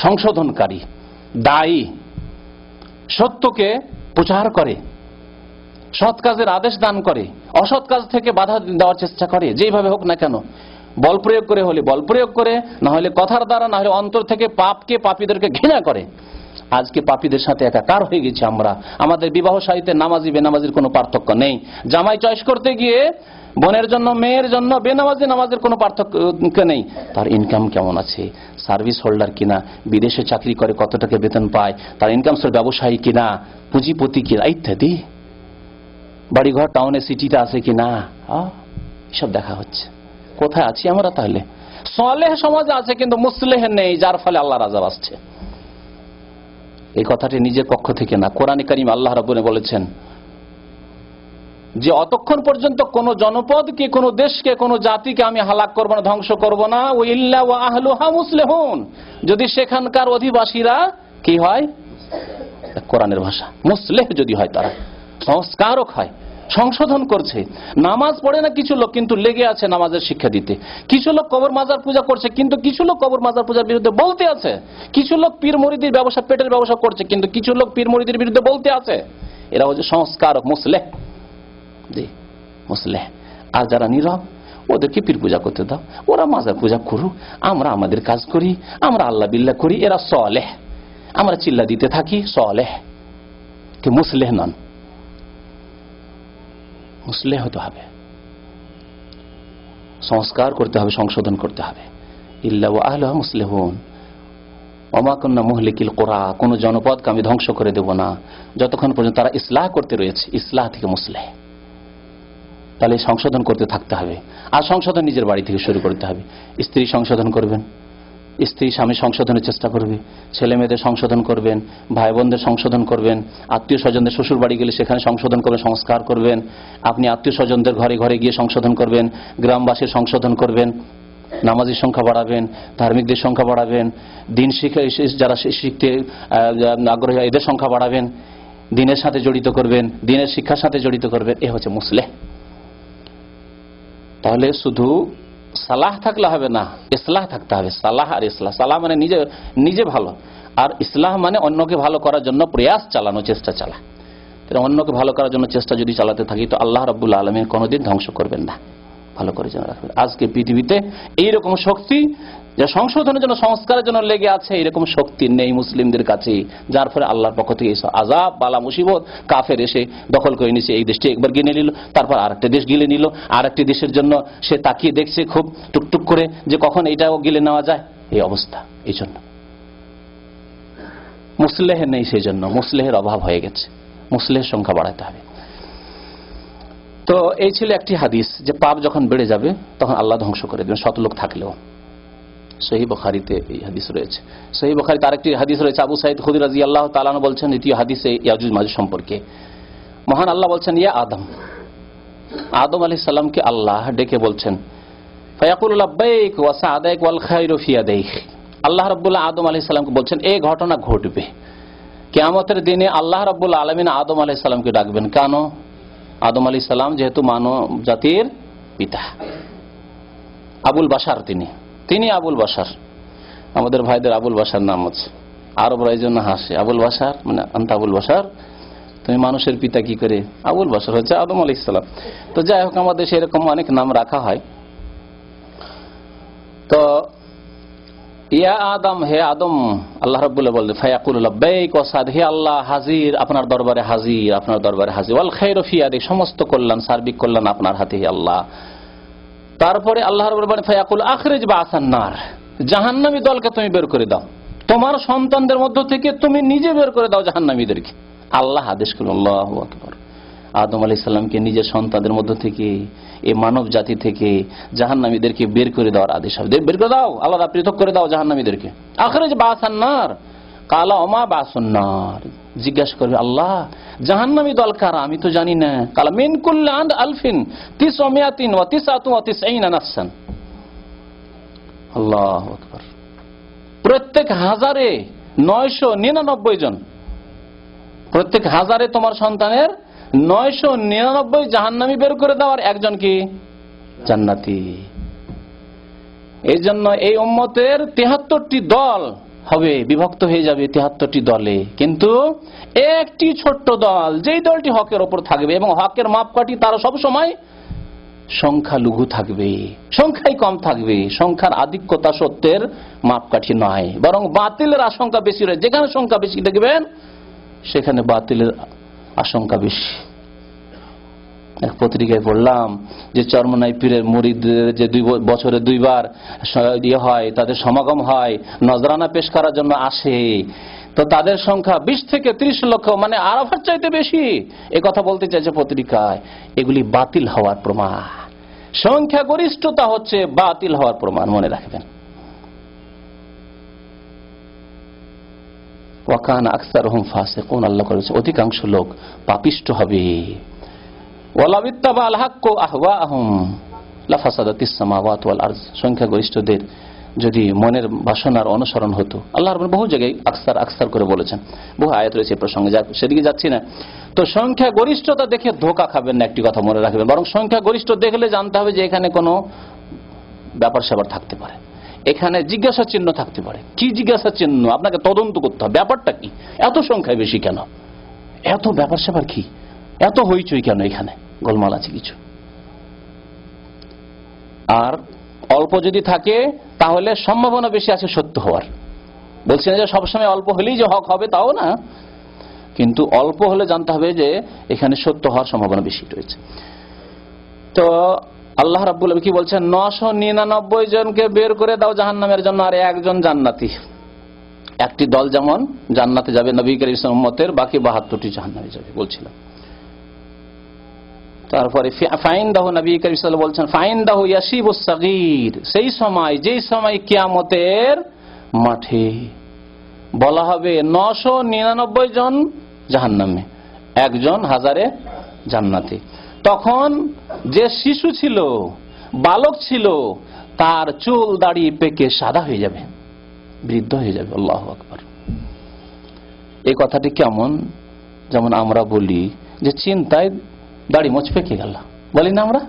সংশোধনকারী, দায়ী, সত্যকে প্রচার করে, সৎ কাজের আদেশ দান করে, অসৎ কাজ থেকে বাধা দেওয়ার চেষ্টা করে, যেভাবে হোক না কেন, বল প্রয়োগ করে হলে বল প্রয়োগ করে, না হলে কথার দ্বারা, না হলে অন্তর থেকে পাপকে, পাপীদেরকে ঘৃণা করে। আজকে পাপীদের সাথে একাকার হয়ে গেছি আমরা। আমাদের বিবাহ সাহিত্যে নামাজি বেনামাজির কোনো পার্থক্য নেই। জামাই চয়েস করতে গিয়ে বোনের জন্য, মেয়ের জন্য বেনামাজি নামাজের কোনো পার্থক্য নেই। তার ইনকাম কেমন আছে, সার্ভিস হোল্ডার কিনা, বিদেশে চাকরি করে কত টাকা বেতন পায়, তার ইনকাম সোর্স ব্যবসায়ী কিনা, পুঁজিপতি কিনা, ইত্যাদি, বাড়িঘর টাউনে সিটিতে আছে কিনা, সব দেখা হচ্ছে। কোথায় আছি আমরা? তাহলে সালেহ সমাজে আছে কিন্তু মুসলেহ নেই, যার ফলে আল্লাহর আযাব আসছে। এই কথাটি নিজের পক্ষ থেকে না, কোরআনে কারীম আল্লাহ রাব্বুল বলেছেন যে অতক্ষণ পর্যন্ত কোন জনপদকে, কোন দেশকে, কোন জাতিকে আমি হালাক করব না, ধ্বংস করব না, ও ইল্লা ওয়া আহলুহা মুসলিহুন, যদি সেখানকার অধিবাসীরা কি হয়, কোরআনের ভাষা মুসলিহ যদি হয়, তারা সংস্কারক হয়, সংশোধন করছে। নামাজ পড়ে না কিছু লোক, কিন্তু লেগে আছে নামাজের শিক্ষা দিতে। কিছু লোক কবর মাজার পূজা করছে, কিন্তু কিছু লোক কবর মাজার পূজার বিরুদ্ধে বলতে আছে। কিছু লোক পীর মুরিদির ব্যবসা, পেটের ব্যবসা করছে, কিন্তু কিছু লোক পীর মুরিদির বিরুদ্ধে বলতে আছে। এরা হচ্ছে সংস্কারক, মুসলেহ। জি, মুসলেহ। আর যারা নীরব, ওদেরকে পীর পূজা করতে দাও, ওরা মাজার পূজা করুক, আমরা আমাদের কাজ করি, আমরা আল্লাহ বিল্লাহ করি, এরা সালেহ। আমরা চিল্লা দিতে থাকি, সালেহ, কি মুসলেহ নন। মুসলেহ হতে হবে, সংস্কার করতে হবে, সংশোধন করতে হবে। ইল্লা ওয়া আহলুহা মুসলিহুন ওয়া মা কুননা মুহলিকিল কুরা, কোন জনপদকে আমি ধ্বংস করে দেব না যতক্ষণ পর্যন্ত তারা ইসলাহ করতে রয়েছে। ইসলাহ থেকে মুসলেহ। তাহলে সংশোধন করতে থাকতে হবে। আর সংশোধন নিজের বাড়ি থেকে শুরু করতে হবে। স্ত্রী সংশোধন করবেন, স্ত্রী স্বামী সংশোধনের চেষ্টা করবে, ছেলে মেয়েদের সংশোধন করবেন, ভাই বোনদের সংশোধন করবেন, আত্মীয় স্বজনদের শ্বশুর বাড়ি গেলে সেখানে সংশোধন করবেন, সংস্কার করবেন। আপনি আত্মীয় স্বজনদের ঘরে ঘরে গিয়ে সংশোধন করবেন, গ্রামবাসীর সংশোধন করবেন, নামাজির সংখ্যা বাড়াবেন, ধার্মিকদের সংখ্যা বাড়াবেন, দিন শিক্ষা যারা শিখতে আগ্রহী এদের সংখ্যা বাড়াবেন, দিনের সাথে জড়িত করবেন, দিনের শিক্ষার সাথে জড়িত করবেন। এ হচ্ছে মুসলেহ। তাহলে শুধু সালাহ থাকলে হবে না, ইসলাহ থাকতে হবে। সালাহ আর ইসলাহ, সালাহ মানে নিজে ভালো, আর ইসলাহ মানে অন্যকে ভালো করার জন্য প্রয়াস চালানো, চেষ্টা চালা। অন্যকে ভালো করার জন্য চেষ্টা যদি চালাতে থাকি তো আল্লাহ রাব্বুল আলামিন কোনোদিন ধ্বংস করবেন না। ভালো করে জেনে রাখবেন, আজকে পৃথিবীতে এইরকম শক্তি যা সংশোধনের জন্য, সংস্কারের জন্য লেগে আছে, এরকম শক্তি নেই মুসলিমদের কাছে, যার ফলে আল্লাহর পক্ষ থেকে এইসব আযাব, বালা, মুসিবত, কাফের এসে দখল করে নিছে। এই দেশটি একবার গিলে নিল, তারপর আরেকটা দেশ গিলে নিল, আরেকটি দেশের জন্য সে তাকিয়ে দেখছে খুব টুকটুক করে যে কখন এটাও গিলে নেওয়া যায়। এই অবস্থা, এই জন্য মুসলেহ নেই, সেই জন্য মুসলেহের অভাব হয়ে গেছে, মুসলেহের সংখ্যা বাড়াতে হবে। তো এই ছিল একটি হাদিস যে পাপ যখন বেড়ে যাবে তখন আল্লাহ ধ্বংস করে দেবেন, শত লোক থাকলেও। সহিহ বুখারীতে এই হাদিস রয়েছে। সহিহ বুখারীতে আরেকটি হাদিস রয়েছে, আবু সাঈদ খুদরী রাদিয়াল্লাহু তাআলা আনহু বলছেন দ্বিতীয় হাদিসে ইয়াজুজ মাজুজ সম্পর্কে, মহান আল্লাহ বলছেন, ইয়া আদম, আদম আলাইহিস সালামকে আল্লাহ ডেকে বলছেন, ফায়াকুলু লাব্বাইক ওয়া সা'দাইক ওয়াল খায়রু ফি ইয়াদাইক। আল্লাহ রাব্বুল আদম আলাইহিস সালামকে বলছেন এই ঘটনা ঘটবে কিয়ামতের দিনে। আল্লাহ রাব্বুল আলামিন আদম আলাইহিস সালামকে ডাকবেন, কেন? আদম আলাইহিস সালাম যেহেতু মানব জাতির পিতা, আবুল বাশার, তিনি আবুল বাশার। আমাদের ভাইদের আবুল বাশার নাম আছে, আরবরা এই জন্য হাসে, আবুল বাশার মানে আনতা আবুল বাশার, তুমি মানুষের পিতা কি করে? আবুল বাশার হচ্ছে আদম আলাইহিস সালাম। তো যাই হোক, আমাদের সেরকম অনেক নাম রাখা হয়। তো ইয়া আদম, হে আদম, আল্লাহ রাব্বুল বললেন, ফায়াকুলু লাব্বাইক ওয়া সাদ, হে আল্লাহ হাজির, আপনার দরবারে হাজির, আপনার দরবারে হাজির, ওয়াল খায়রু ফি ইয়াদিক, সমস্ত কল্যাণ, সার্বিক কল্যাণ আপনার হাতে হে আল্লাহ। তারপরে আল্লাহ রাব্বুল বলেন, ফায়াকুল আখরিজ বা'সান নার, জাহান্নামী দলকে তুমি বের করে দাও, তোমার সন্তানদের মধ্য থেকে তুমি নিজে বের করে দাও জাহান্নামীদেরকে। আল্লাহ আদেশ করলেন, আল্লাহু আকবার, আদম আলাইহিস সালামকে নিজের সন্তানদের মধ্য থেকে, এই মানব জাতি থেকে জাহান্নামীদেরকে বের করে দেওয়ার আদেশ হবে। বের করে দাও, আলাদা পৃথক করে দাও জাহান্নামীদেরকে। আখরিজ বা'সান নার, কালা ওমা বা'সুন নার, জিজ্ঞাসা করবে আল্লাহ জাহান্নামী দল কারা, আমি তো জানি না। কালা মিন কুল্লি আলফিন তিসমিয়াতিন ওয়া তিসআতু ওয়া তিসঈনা নাফসান। আল্লাহু আকবার, প্রত্যেক হাজারে 999 জন, প্রত্যেক হাজারে তোমার সন্তানের 999 জাহান্নামী বের করে দেওয়ার একজন কি জান্নাতি। এই জন্য এই উম্মতের 73টি দল হবে, বিভক্ত হয়ে যাবে 73টি দলে, কিন্তু একটি ছোট্ট দল, যেই দলটি হকের ওপর থাকবে এবং হকের মাপকাঠি তারা সব সময় সংখ্যালঘু থাকবে, সংখ্যায় কম থাকবে। সংখ্যার আধিক্যতা সত্যের মাপকাঠি নয়, বরং বাতিলের আশঙ্কা বেশি রয়েছে। যেখানে সংখ্যা বেশি দেখবেন সেখানে বাতিলের আশঙ্কা বেশি। এক পত্রিকায় পড়লাম যে চরমনাই পীরের মুরিদদের যে বছরে 2 বার হয়, তাদের সমাগম হয়, নজরানা পেশ করার জন্য আসে, তো তাদের সংখ্যা 20 থেকে 30 লক্ষ, মানে আরাফার চাইতে বেশি। এ কথা বলতে চাইছে পত্রিকায়। এগুলি বাতিল হওয়ার প্রমাণ, সংখ্যা গরিষ্ঠতা হচ্ছে বাতিল হওয়ার প্রমাণ, মনে রাখবেন। ওয়াকানা আকসারুহুম ফাসিকুন, আল্লাহ বলেছে অধিকাংশ লোক পাপিষ্ঠ হবে। ওয়ালাবিত্তাবাল হাক্কু আহওয়াহুম লাফাসাদাতিস সামাওয়াতু ওয়াল আরদ, সংখ্যাগরিষ্ঠদের যদি মনের বাসনার অনুসরণ হতো, আল্লাহ রাব্বুল বহু জায়গায় আকসার আকসার করে বলেছেন, বহু আয়াত রয়েছে প্রসঙ্গে, সেদিকে যাচ্ছি না। তো সংখ্যাগরিষ্ঠতা দেখে ধোঁকা খাবেন না, একটি কথা মনে রাখবেন, বরং সংখ্যাগরিষ্ঠ দেখলে জানতে হবে যে এখানে কোনো ব্যাপার স্যাপার থাকতে পারে, এখানে জিজ্ঞাসা চিহ্ন থাকতে পারে। কি জিজ্ঞাসা চিহ্ন? আপনাকে তদন্ত করতে হবে, ব্যাপারটা কি, এত সংখ্যায় বেশি কেন, এত ব্যাপার স্যাপার কি, এত হইচই কেন, এখানে গোলমাল আছে কিছু। আর অল্প যদি থাকে তাহলে সম্ভাবনা বেশি আছে সত্য হওয়ার। বলছি না যে সবসময় অল্প হলেই যে হক হবে, তাও না, কিন্তু অল্প হলে জানতে হবে যে এখানে সত্য হওয়ার সম্ভাবনা বেশি রয়েছে। তো আল্লাহ রাব্বুল আলামিন কি বলছেন? 999 জনকে বের করে দাও জাহান্নামের জন্য, আর একজন জান্নাতি। একটি দল যেমন জান্নাতে যাবে নবী করিম সাল্লাল্লাহু আলাইহি ওয়াসাল্লামের উম্মতের, বাকি 72টি জাহান্নামে যাবে বলছিলাম। তারপরে ফাইনদাহু, নবী করিম সাল্লাল্লাহু আলাইহি ওয়াসাল্লাম বলছেন ফাইনদাহু ইয়াশিবুস সাগীর, সেই সময়, যেই সময় কিয়ামতের মাঠে বলা হবে 999 জন জাহান্নামে, একজন হাজারে জান্নাতে। তখন যে শিশু ছিল, বালক ছিল, তার চুল দাড়ি পেকে সাদা হয়ে যাবে, বৃদ্ধ হয়ে যাবে। আল্লাহু আকবার। এই কথাটি কেমন? যেমন আমরা বলি যে চিন্তায় দাড়ি মোচ পেকে গেল, বলি না আমরা?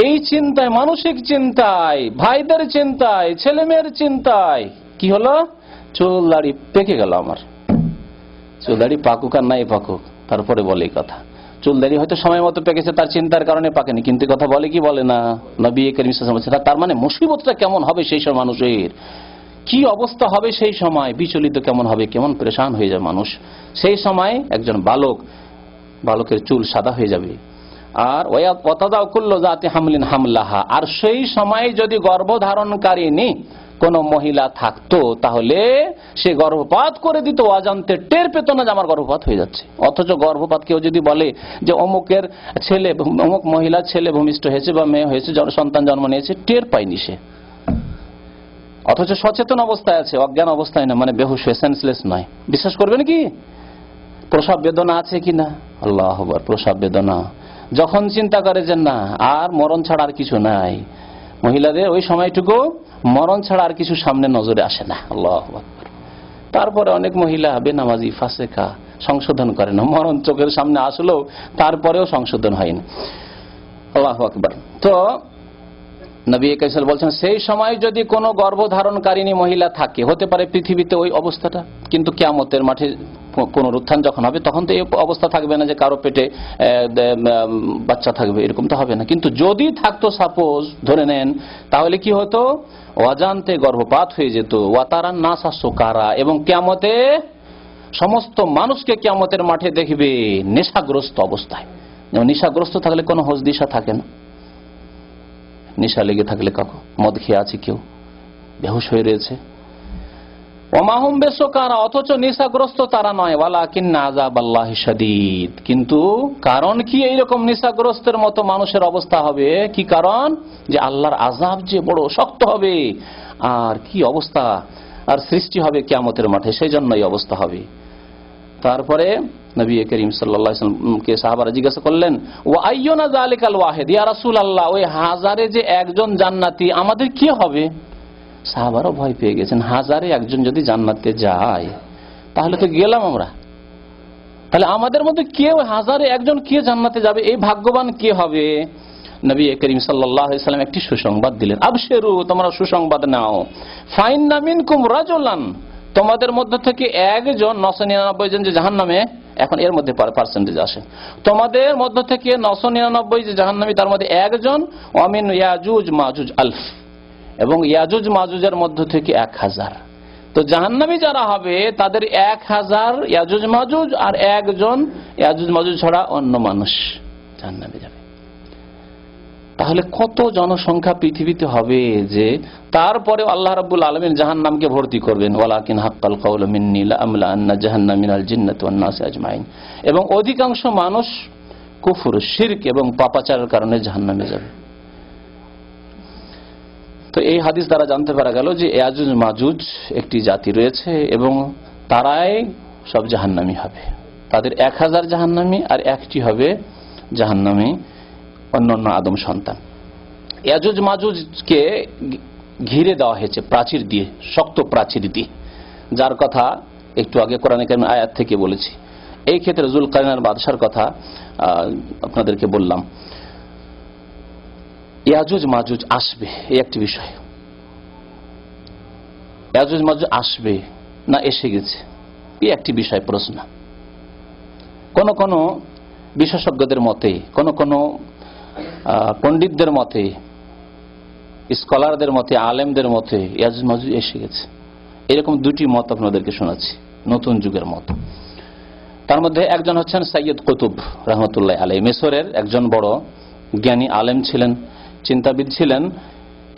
এই চিন্তায়, মানসিক চিন্তায়, ভাইদের চিন্তায়, ছেলে মেয়ের চিন্তায় কি হলো? চুল দাড়ি পেকে গেল আমার। চুল দাড়ি পাকুক আর নাই পাকুক, তারপরে বলে এই কথা। চুল দাড়ি হয়তো সময় মতো পেকেছে, তার চিন্তার কারণে পাকেনি, কিন্তু কথা বলে কি বলে না? নবী করিম সাল্লাল্লাহু আলাইহি ওয়াসাল্লাম, তার মানে মুসিবতটা কেমন হবে সেই সব মানুষের, কি অবস্থা হবে সেই সময়, বিচলিত কেমন হবে, কেমন পরেশান হয়ে যাবে মানুষ সেই সময়। একজন বালকের চুল সাদা হয়ে যাবে। আর আর সেই সময় যদি গর্ভধারণকারিণী কোন মহিলা থাকতো, তাহলে সে গর্ভপাত করে দিত, অজান্তে টের পেত না যে আমার গর্ভপাত হয়ে যাচ্ছে। অথচ গর্ভপাত কেউ যদি বলে যে অমুকের ছেলে, অমুক মহিলার ছেলে ভূমিষ্ঠ হয়েছে বা মেয়ে হয়েছে, সন্তান জন্ম নিয়েছে, টের পায়নি সে, অথচ সচেতন অবস্থায় আছে, অজ্ঞান অবস্থায় না, মানে বেহুশ হয়ে, সেন্সলেস নয়। বিশ্বাস করবেন কি? প্রসব বেদনা আছে কিনা? আল্লাহু আকবার, প্রসব বেদনা যখন চিন্তা করে যে না আর মরণ ছাড়া আর কিছু নাই, মহিলাদের ওই সময়টুকু মরণ ছাড়া আর কিছু সামনে নজরে আসে না। আল্লাহু আকবার। তারপরে অনেক মহিলা বেনামাজি, ফাসেকা, সংশোধন করে না, মরণ চোখের সামনে আসলেও তারপরেও সংশোধন হয়নি। আল্লাহু আকবার। তো নবী কারীম সাল্লাল্লাহু আলাইহি ওয়াসাল্লাম বলছেন, সেই সময় যদি কোনো গর্ভধারণকারিণী মহিলা থাকে, হতে পারে পৃথিবীতে ওই অবস্থাটা, কিন্তু কিয়ামতের মাঠে পুনরুত্থান যখন হবে তখন তো এই অবস্থা থাকবে না যে কারো পেটে বাচ্চা থাকবে, এরকম তো হবে না। কিন্তু যদি থাকতো, সাপোজ ধরে নেন, তাহলে কি হতো? অজান্তে গর্ভপাত হয়ে যেত। ওয়াতারান নাসা সুকারা, এবং কিয়ামতে সমস্ত মানুষকে কিয়ামতের মাঠে দেখবে নেশাগ্রস্ত অবস্থায়। যেমন নেশাগ্রস্ত থাকলে কোনো হোশ দিশা থাকে না, নেশা লেগে থাকলে, কাকু মদ খেয়ে আছে, কেউ বেহুশ হয়ে রয়েছে, ওমাহুম বেসুকারা, অথচ নেশাগ্রস্ত তারা নয়, ওয়ালাকিন্না আযাবাল্লাহি শাদীদ। কিন্তু কারণ কি এইরকম নেশাগ্রস্তের মতো মানুষের অবস্থা হবে? কি কারণ? যে আল্লাহর আযাব যে বড় শক্ত হবে, আর কি অবস্থা আর সৃষ্টি হবে কিয়ামতের মাঠে, সেই জন্য এই অবস্থা হবে। তারপরে নবী করিম সাল্লাল্লাহু আলাইহি ওয়াসাল্লামকে সাহাবারা জিজ্ঞাসা করলেন, ওয়া আইয়ুনা যালিকাল ওয়াহিদ, ইয়া রাসূলুল্লাহ, ওই হাজারে যে একজন জান্নাতি, আমাদের কি হবে? সাহাবারও ভয় পেয়ে গেছেন, হাজারে একজন যদি জান্নাতে যায় তাহলে তো গেলাম আমরা, তাহলে আমাদের মধ্যে কেউ, হাজারে একজন কে জান্নাতে যাবে, এই ভাগ্যবান কে হবে? নবী করিম সাল্লাল্লাহু আলাইহি ওয়াসাল্লাম একটি সুসংবাদ দিলেন, আবশিরু, তোমরা সুসংবাদ নাও, ফাইন্না মিনকুম রাজুলান, তোমাদের মধ্যে থেকে একজন, 999 জন যে জাহান্নামে, এখন এর মধ্যে পার্সেন্টেজ আসে, তোমাদের মধ্য থেকে 999 যে জাহান্নামী, তার মধ্যে একজন, ওয়ামিন ইয়াজুজ মাজুজ আলফ, এবং ইয়াজুজ মাজুজের মধ্য থেকে 1000। তো জাহান্নামী যারা হবে তাদের 1000 ইয়াজুজ মাজুজ, আর একজন ইয়াজুজ মাজুজ ছাড়া অন্য মানুষ জাহান্নামে যাবে। তাহলে কত জনসংখ্যা পৃথিবীতে হবে যে তারপরে আল্লাহ রাব্বুল আলামিন জাহান্নামকে ভর্তি করবেন, ওয়ালাকিন হাক্কাল কাউলু মিন্নী লাআমলাআন্না জাহান্নামা মিনাল জিন্নাতি ওয়ান নাসি আজমাইন। এবং অধিকাংশ মানুষ কুফর, শিরক এবং পাপাচারের কারণে জাহান্নামে যাবে। তো এই হাদিস দ্বারা জানতে পারা গেল যে ইয়াজুজ মাজুজ একটি জাতি রয়েছে এবং তারাই সব জাহান্নামী হবে। তাদের 1000 জাহান্নামী, আর একটি হবে জাহান্নামী অন্যান্য আদম সন্তান। ইয়াজুজ মাজুজকে ঘিরে দেওয়া হয়েছে প্রাচীর দিয়ে, শক্ত প্রাচীর দিয়ে, যার কথা একটু আগে কোরআনে কারীমের আয়াত থেকে বলেছি। এই ক্ষেত্রে যুলকারনাইন বাদশার কথা আপনাদেরকে বললাম। ইয়াজুজ মাজুজ আসবে, এই একটি বিষয়। ইয়াজুজ মাজুজ আসবে না এসে গেছে, এই একটি বিষয় প্রশ্ন। কোন কোন বিশেষজ্ঞদের মতে, কোন কোন পণ্ডিতদের মতে, স্কলারদের মতে, আলেমদের মতে ইয়াজুজ মাজুজ এসে গেছে। এরকম দুটি মত আপনাদেরকে শোনাচ্ছি, নতুন যুগের মত। তার মধ্যে একজন হচ্ছেন সাইয়্যিদ কুতুব রাহমাতুল্লাহ আলাইহি, মিশরের একজন বড় জ্ঞানী আলেম ছিলেন, চিন্তাবিদ ছিলেন।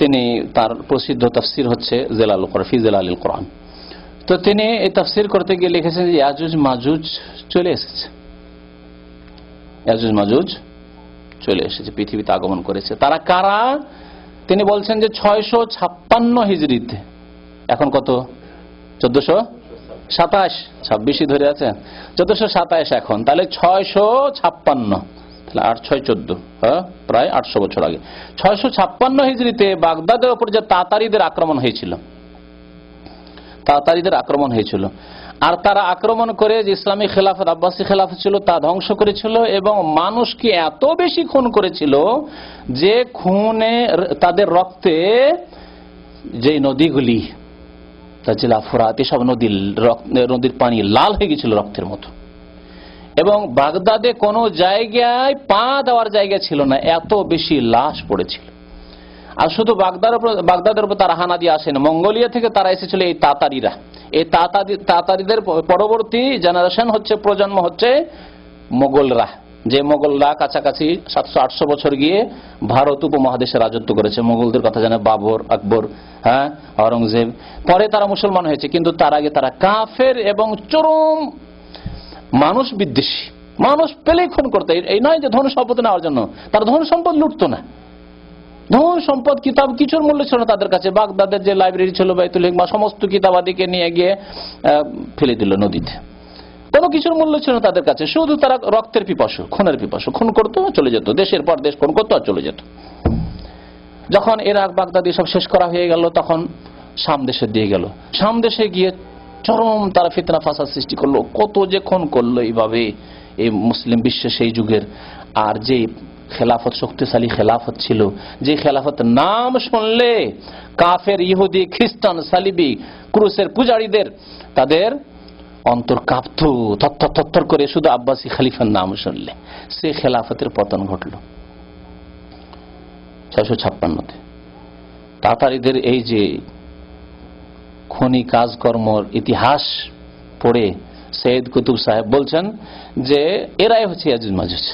তিনি, তার প্রসিদ্ধ তাফসির হচ্ছে জিলালুল কোরআন, ফি জিলালিল কোরআন। তো তিনি এই তাফসির করতে গিয়ে লিখেছেন যে ইয়াজুজ মাজুজ চলে এসেছে, ইয়াজুজ মাজুজ চলে এসেছে, পৃথিবীতে আগমন করেছে। তারা কারা? তিনি বলছেন যে 656 হিজরিতে, এখন কত? 1427, 26ই ধরে আছেন, 1427 এখন, তাহলে 656, তাহলে 8 6 14, প্রায় 800 বছর আগে, 656 হিজরিতে বাগদাদের উপর যে তাতারিদের আক্রমণ হয়েছিল, তাতারিদের আক্রমণ হয়েছিল, আর তারা আক্রমণ করে যে ইসলামী খেলাফত, আব্বাসী খেলাফত ছিল তা ধ্বংস করেছিল এবং মানুষকে এত বেশি খুন করেছিল যে খুনে, তাদের রক্তে যে নদীগুলি, তাজিলা, ফুরাত, এসব নদীর পানি লাল হয়ে গেছিল রক্তের মতো। এবং বাগদাদে কোনো জায়গায় পা দেওয়ার জায়গা ছিল না, এত বেশি লাশ পড়েছিল। আর শুধু বাগদাদের উপর তারা হানা দিয়ে আসেন, মঙ্গোলিয়া থেকে তারা এসেছিল এই তাতারিরা। এই তাতারিদের পরবর্তী জেনারেশন হচ্ছে, প্রজন্ম হচ্ছে মোগলরা, যে মোগলরা কাছাকাছি 700-800 বছর গিয়ে ভারত উপমহাদেশে রাজত্ব করেছে। মোগলদের কথা জানে বাবর, আকবর, হ্যাঁ, আওরঙ্গজেব। পরে তারা মুসলমান হয়েছে, কিন্তু তার আগে তারা কাফের এবং চরম মানুষ বিদ্বেষী। মানুষ পেলেই খুন করতো। এই নয় যে ধন সম্পদ নেওয়ার জন্য, তারা ধন সম্পদ লুটতো না। ধন সম্পদ কিতাব কিছুর মূল্য ছিল না তাদের কাছে। বাগদাদের যে লাইব্রেরি ছিল, বাইতুল হিকমা, সমস্ত কিতাবাদিকে নিয়ে গিয়ে ফেলে দিল নদীতে। কোনো কিছুর মূল্য ছিল না তাদের কাছে। শুধু তারা রক্তের পিপাসু, খুনের পিপাসু। খুন করতো, চলে যেত, দেশের পর দেশ খুন করতো আর চলে যেত। যখন ইরাক, বাগদাদ সব শেষ করা হয়ে গেল, তখন শাম দেশে দিয়ে গেল। শাম দেশে গিয়ে চরম তারা ফিতনা ফাসাদ সৃষ্টি করলো। কত যে খুন করলো এইভাবে এই মুসলিম বিশ্বে সেই যুগের। আর যে খেলাফত, শক্তিশালী খেলাফত ছিল, যে খেলাফত নাম শুনলে কাফের, ইহুদি, খ্রিস্টান, সালিবি, ক্রুসের পূজারীদের তাদের অন্তর কাঁপত থরথর করে শুধু আব্বাসী খলিফার নাম শুনলে। সে খেলাফতের পতন ঘটল 656-তে। তাতারিদের এই যে খনি কাজকর্মর ইতিহাস পড়ে সৈয়দ কুতুব সাহেব বলছেন যে এরাই হচ্ছে ইয়াজুজ মাজুজ।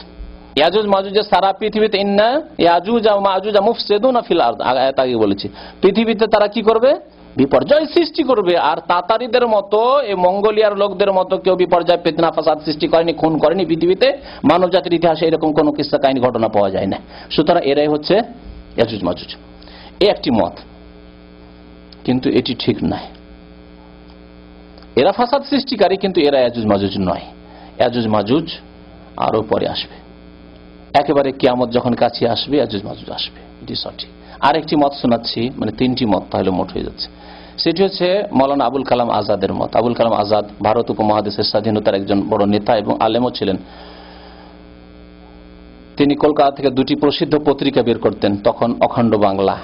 ইয়াজুজ মাজুজ সারা পৃথিবীতে, ইন্না ইয়াজুজ ওয়া মাজুজ মুফসিদুনা ফিল আরদ, আগে বলেছি, পৃথিবীতে তারা কি করবে? বিপর্যয় সৃষ্টি করবে। আর তাতারিদের মতো, এই মঙ্গোলিয়ার লোকদের মতো কেউ বিপর্যয়, ফিতনা ফাসাদ সৃষ্টি করেনি, খুন করেনি পৃথিবীতে। মানব জাতির ইতিহাসে এরকম কোন কিস্সা কাহিনী ঘটনা পাওয়া যায় না। সুতরাং এরাই হচ্ছে ইয়াজুজ মাজুজ। এই একটি মত, কিন্তু এটি ঠিক নয়। এরা ফাসাদ সৃষ্টিকারী, কিন্তু এরা ইয়াজুজ মাজুজ নয়। ইয়াজুজ মাজুজ আরো পরে আসবে, একেবারে কিয়ামত যখন কাছে আসবে ইয়াজুজ মাজুজ আসবে, এটি সঠিক। আরেকটি মত শোনাচ্ছি, মানে 3টি মত তাহলে মোট হয়ে যাচ্ছে। সেটি হচ্ছে মৌলানা আবুল কালাম আজাদের মত। আবুল কালাম আজাদ ভারত উপমহাদেশের স্বাধীনতার একজন বড় নেতা এবং আলেমও ছিলেন। তিনি কলকাতা থেকে 2টি প্রসিদ্ধ পত্রিকা বের করতেন তখন, অখণ্ড বাংলা,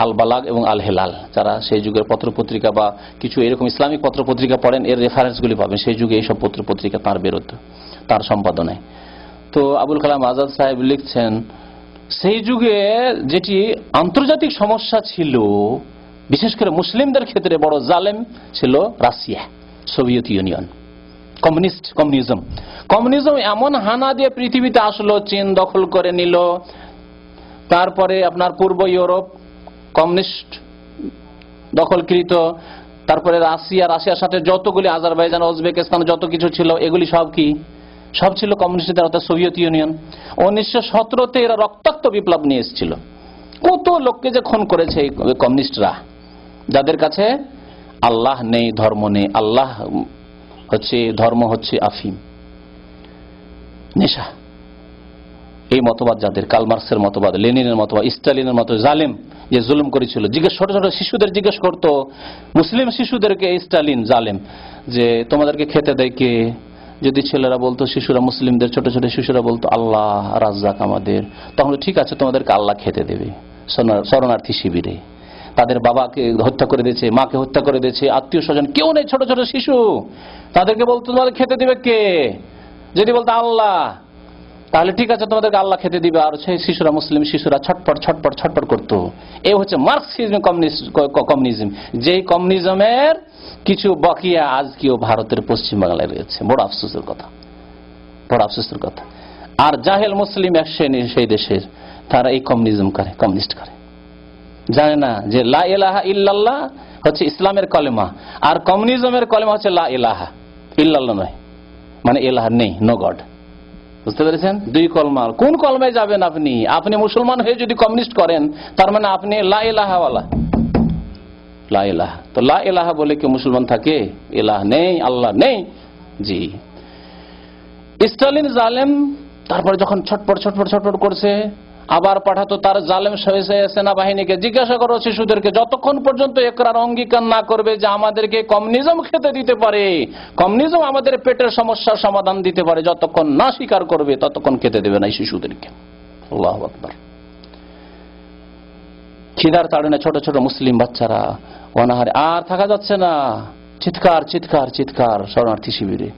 আল বালাগ এবং আল হেলাল। যারা সেই যুগের পত্রপত্রিকা বা কিছু এরকম ইসলামিক পত্রপত্রিকা পড়েন, এর রেফারেন্সগুলি পাবেন। সেই যুগে এইসব পত্রপত্রিকা তাঁর বেরোত, তার সম্পাদনায়। তো আবুল কালাম আজাদ সাহেব লিখছেন, সেই যুগে যেটি আন্তর্জাতিক সমস্যা ছিল, বিশেষ করে মুসলিমদের ক্ষেত্রে বড় জালেম ছিল রাশিয়া, সোভিয়েত ইউনিয়ন, কমিউনিজম এমন হানা দিয়ে পৃথিবীতে আসলো, চীন দখল করে নিল। তারপরে আপনার পূর্ব ইউরোপ কমিউনিস্ট দখলকৃত। তারপরে রাশিয়ার সাথে যতগুলি, আজারবাইজান, উজবেকিস্তান, যত কিছু ছিল, এগুলি সব কি? সব ছিল কমিউনিস্টদের, অর্থাৎ সোভিয়েত ইউনিয়ন। 1917-তে এরা রক্তাক্ত বিপ্লব নিয়ে এসেছিল। কত লোককে যে খুন করেছে এই কমিউনিস্টরা, যাদের কাছে আল্লাহ নেই, ধর্ম নেই। আল্লাহ হচ্ছে, ধর্ম হচ্ছে আফিম, নেশা। এই মতবাদ যাদের, কার্ল মার্কসের মতবাদ, লেনিনের মতবাদ, স্টালিনের মতো জালেম যে জুলুম করেছিল। ছোট ছোট শিশুদের জিজ্ঞেস করতো, মুসলিম শিশুদেরকে স্টালিন জালেম, যে তোমাদেরকে খেতে দেয় কে? যদি ছেলেরা বলতো, শিশুরা, মুসলিমদের ছোট ছোট শিশুরা বলতো আল্লাহ রাজ্জাক আমাদের, তখন ঠিক আছে তোমাদেরকে আল্লাহ খেতে দেবে। শরণার্থী শিবিরে তাদের বাবাকে হত্যা করে দিয়েছে, মাকে হত্যা করে দিয়েছে, আত্মীয় স্বজন কেউ নেই, ছোট ছোট শিশু। তাদেরকে বলতো তোমাদের খেতে দিবে কে? যদি বলতো আল্লাহ, তাহলে ঠিক আছে তোমাদেরকে আল্লাহ খেতে দিবে। আর সেই শিশুরা, মুসলিম শিশুরা ছটপট ছটপট ছটপট করতো। এই হচ্ছে মার্কসিজম, কমিউনিজম। যেই কমিউনিজমের কিছু বকিয়া আজকেও ভারতের পশ্চিম বাংলায় রয়েছে। বড় আফসোসের কথা, বড় আফসোসের কথা। আর জাহেল মুসলিম এক শ্রেণী সেই দেশের, তারা এই কমিউনিজম করে, কমিউনিস্ট করে, জানে না যে লা ইলাহা ইল্লাল্লাহ হচ্ছে ইসলামের কলেমা, আর কমিউনিজমের কলেমা হচ্ছে লা ইলাহা ইল্লাল্লাহ নয়, মানে ইলাহা নেই, নো গড। বুঝতে পেরেছেন? 2 কলমা। কোন কলমায় যাবেন আপনি? আপনি মুসলমান হয়ে যদি কমিউনিস্ট করেন, তার মানে আপনি লা ইলাহা ওয়ালা, লা ইলাহা। তো লা ইলাহা বলে কি মুসলমান থাকে? ইলাহ নেই, আল্লাহ নেই। জি, স্টালিন জালেম। তারপরে যখন ছটপট ছটপট ছটপট করছে, আবার পাঠাতো তার জালেম সেনাবাহিনীকে, জিজ্ঞাসা করো শিশুদেরকে, যতক্ষণ পর্যন্ত একরার অঙ্গীকার না করবে যে আমাদেরকে কমিউনিজম খেতে দিতে পারে, কমিউনিজম আমাদের পেটের সমস্যার সমাধান দিতে পারে, যতক্ষণ না স্বীকার করবে ততক্ষণ খেতে দেবে না এই শিশুদেরকে। আল্লাহু আকবার। খিদার তাড়নে ছোট ছোট মুসলিম বাচ্চারা অনাহারে, আর থাকা যাচ্ছে না, চিৎকার চিৎকার চিৎকার শরণার্থী শিবিরে।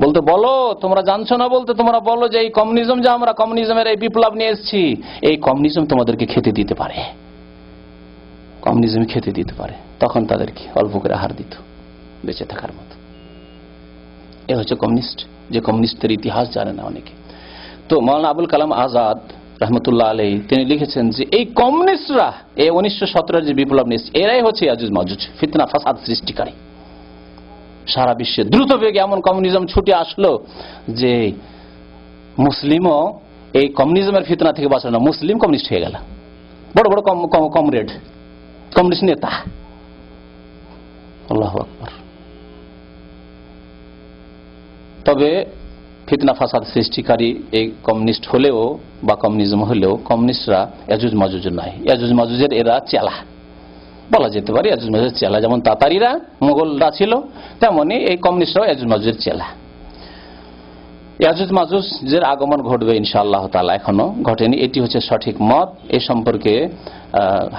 বলতে বলো, তোমরা জানছো না বলতে তোমরা বলো যে এই কমিউনিজম, যে আমরা কমিউনিজমের এই বিপ্লব নিয়ে এসেছি, এই কমিউনিজম তোমাদেরকে খেতে দিতে পারে, কমিউনিজম খেতে দিতে পারে। তখন তাদেরকে অল্প করে আহার দিত বেঁচে থাকার মতো। এ হচ্ছে কমিউনিস্ট, যে কমিউনিস্টের ইতিহাস জানে না অনেকে। তো মাওলানা আবুল কালাম আজাদ রহমতুল্লাহ আলাইহি তিনি লিখেছেন যে এই কমিউনিস্টরা এই 1917 যে বিপ্লব নিয়েছে, এরাই হচ্ছে ইয়াজুজ মাজুজ, ফিতনা ফাসাদ সৃষ্টিকারী। সারা বিশ্বে দ্রুত বেগে এমন কমিউনিজম ছুটে আসলো যে মুসলিমও এই কমিউনিজমের ফিতনা থেকে বাঁচল না, মুসলিম কমিউনিস্ট হয়ে গেল, বড় বড় কমরেড, কমিউনিস্ট নেতা। আল্লাহু আকবার। তবে ফিতনা ফাসাদ সৃষ্টিকারী এই কমিউনিস্ট হলেও বা কমিউনিজম হলেও কমিউনিস্টরা ইয়াজুজ মাজুজ নয়, ইয়াজুজ মাজুজের এরা চেলা বলা যেতে পারে। ইয়াজুজ মাজুজের চেলা, যেমন তাতারিরা মোগলরা ছিল, তেমনি এই কমিউনিস্টরাও ইয়াজুজ মাজুজের চেলা। ইয়াজুজ মাজুজের আগমন ঘটবে ইনশাআল্লাহ তাআলা, এখনো ঘটেনি, এটি হচ্ছে সঠিক মত। এই সম্পর্কে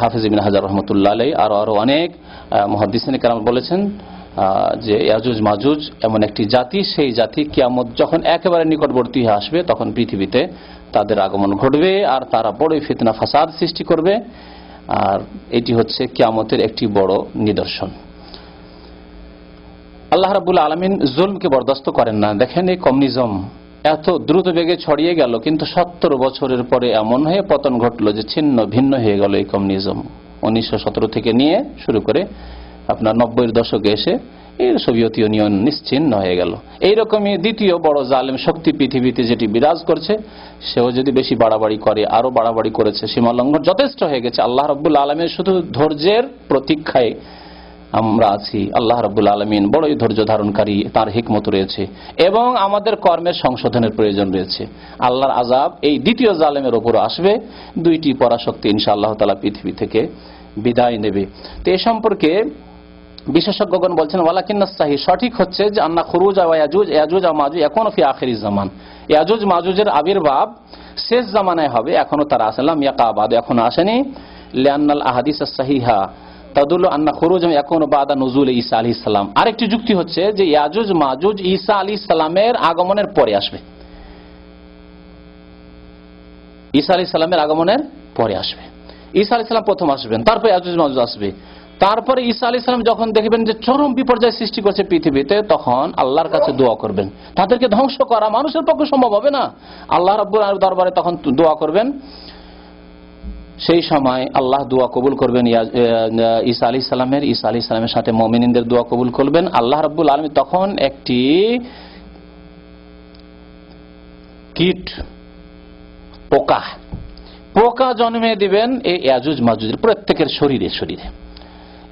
হাফিজ ইবনে হাজার রহমতুল্লাহ আলাইহি আরো অনেক মুহাদ্দিসিন কেরাম বলেছেন যে ইয়াজুজ মাজুজ এমন একটি জাতি, সেই জাতি কিয়ামত যখন একেবারে নিকটবর্তী হয়ে আসবে তখন পৃথিবীতে তাদের আগমন ঘটবে আর তারা বড়ই ফিতনা ফাসাদ সৃষ্টি করবে। আর এটি হচ্ছে কিয়ামতের একটি বড় নিদর্শন। আল্লাহ রাব্বুল আলামিন জুলমকে বরদাস্ত করেন না। দেখেন এই কমিউনিজম এত দ্রুত বেগে ছড়িয়ে গেল, কিন্তু 70 বছরের পরে এমন হয়ে পতন ঘটলো যে ছিন্ন ভিন্ন হয়ে গেল এই কমিউনিজম। 1917 থেকে নিয়ে শুরু করে আপনার 90-এর দশকে এসে এর সোভিয়েত ইউনিয়ন নিশ্চিহ্ন হয়ে গেল। এইরকমই দ্বিতীয় বড় জালেম শক্তি পৃথিবীতে যেটি বিরাজ করছে, সেও যদি বেশি বাড়াবাড়ি করে, আরো বাড়াবাড়ি করেছে, সীমা লঙ্ঘন যথেষ্ট হয়ে গেছে। আল্লাহ রাব্বুল আলামিন শুধু ধৈর্যের প্রতীক্ষায় আমরা আছি। আল্লাহ রাব্বুল আলামিন বড়ই ধৈর্য ধারণকারী, তার হিকমত রয়েছে এবং আমাদের কর্মের সংশোধনের প্রয়োজন রয়েছে। আল্লাহর আযাব এই দ্বিতীয় জালেমের উপর আসবে, দুইটি পরাশক্তি ইনশাআল্লাহ তাআলা পৃথিবী থেকে বিদায় নেবে। তো এ সম্পর্কে বিশেষজ্ঞগণ বলছেন ওয়ালাকিন্নাস সাহিহ, সঠিক হচ্ছে যে আন্না খুরুজ ওয়া ইয়াজুজ ওয়া মাজুজ এখনো ফি আখিরিজ জামান, ইয়াজুজ মাজুজের আবির্ভাব শেষ জামানায় হবে, এখনো তারা আসলাম ইয়াকাবাদ এখনো আসেনি। লিআন্নাল আহাদিস আস-সাহিহা তাদুল্লু আন্না খুরুজ এখনো বাদা নুজুল ঈসা আলাইহিস সালাম। আরেকটি যুক্তি হচ্ছে যে ইয়াজুজ মাজুজ ঈসা আলাইহিস সালামের আগমনের পরে আসবে, ঈসা আলাইহিস সালামের আগমনের পরে আসবে। ঈসা আলাইহিস সালাম প্রথম আসবেন, তারপর ইয়াজুজ মাজুজ আসবে। তারপরে ঈসা আলাইহিস সালাম যখন দেখবেন যে চরম বিপর্যয় সৃষ্টি করছে পৃথিবীতে, তখন আল্লাহর কাছে দোয়া করবেন। তাদেরকে ধ্বংস করা মানুষের পক্ষে সম্ভব হবে না, আল্লাহ রাব্বুল আলামিনের দরবারে তখন দোয়া করবেন। সেই সময় আল্লাহ দোয়া কবুল করবেন ঈসা আলাইহিস সালামের, ঈসা আলাইহিস সালামের সাথে মুমিনদের দোয়া কবুল করবেন। আল্লাহ রাব্বুল আলামিন তখন একটি কীট পোকা জন্মে দিবেন এই ইয়াজুজ মাজুজের প্রত্যেকের শরীরে শরীরে।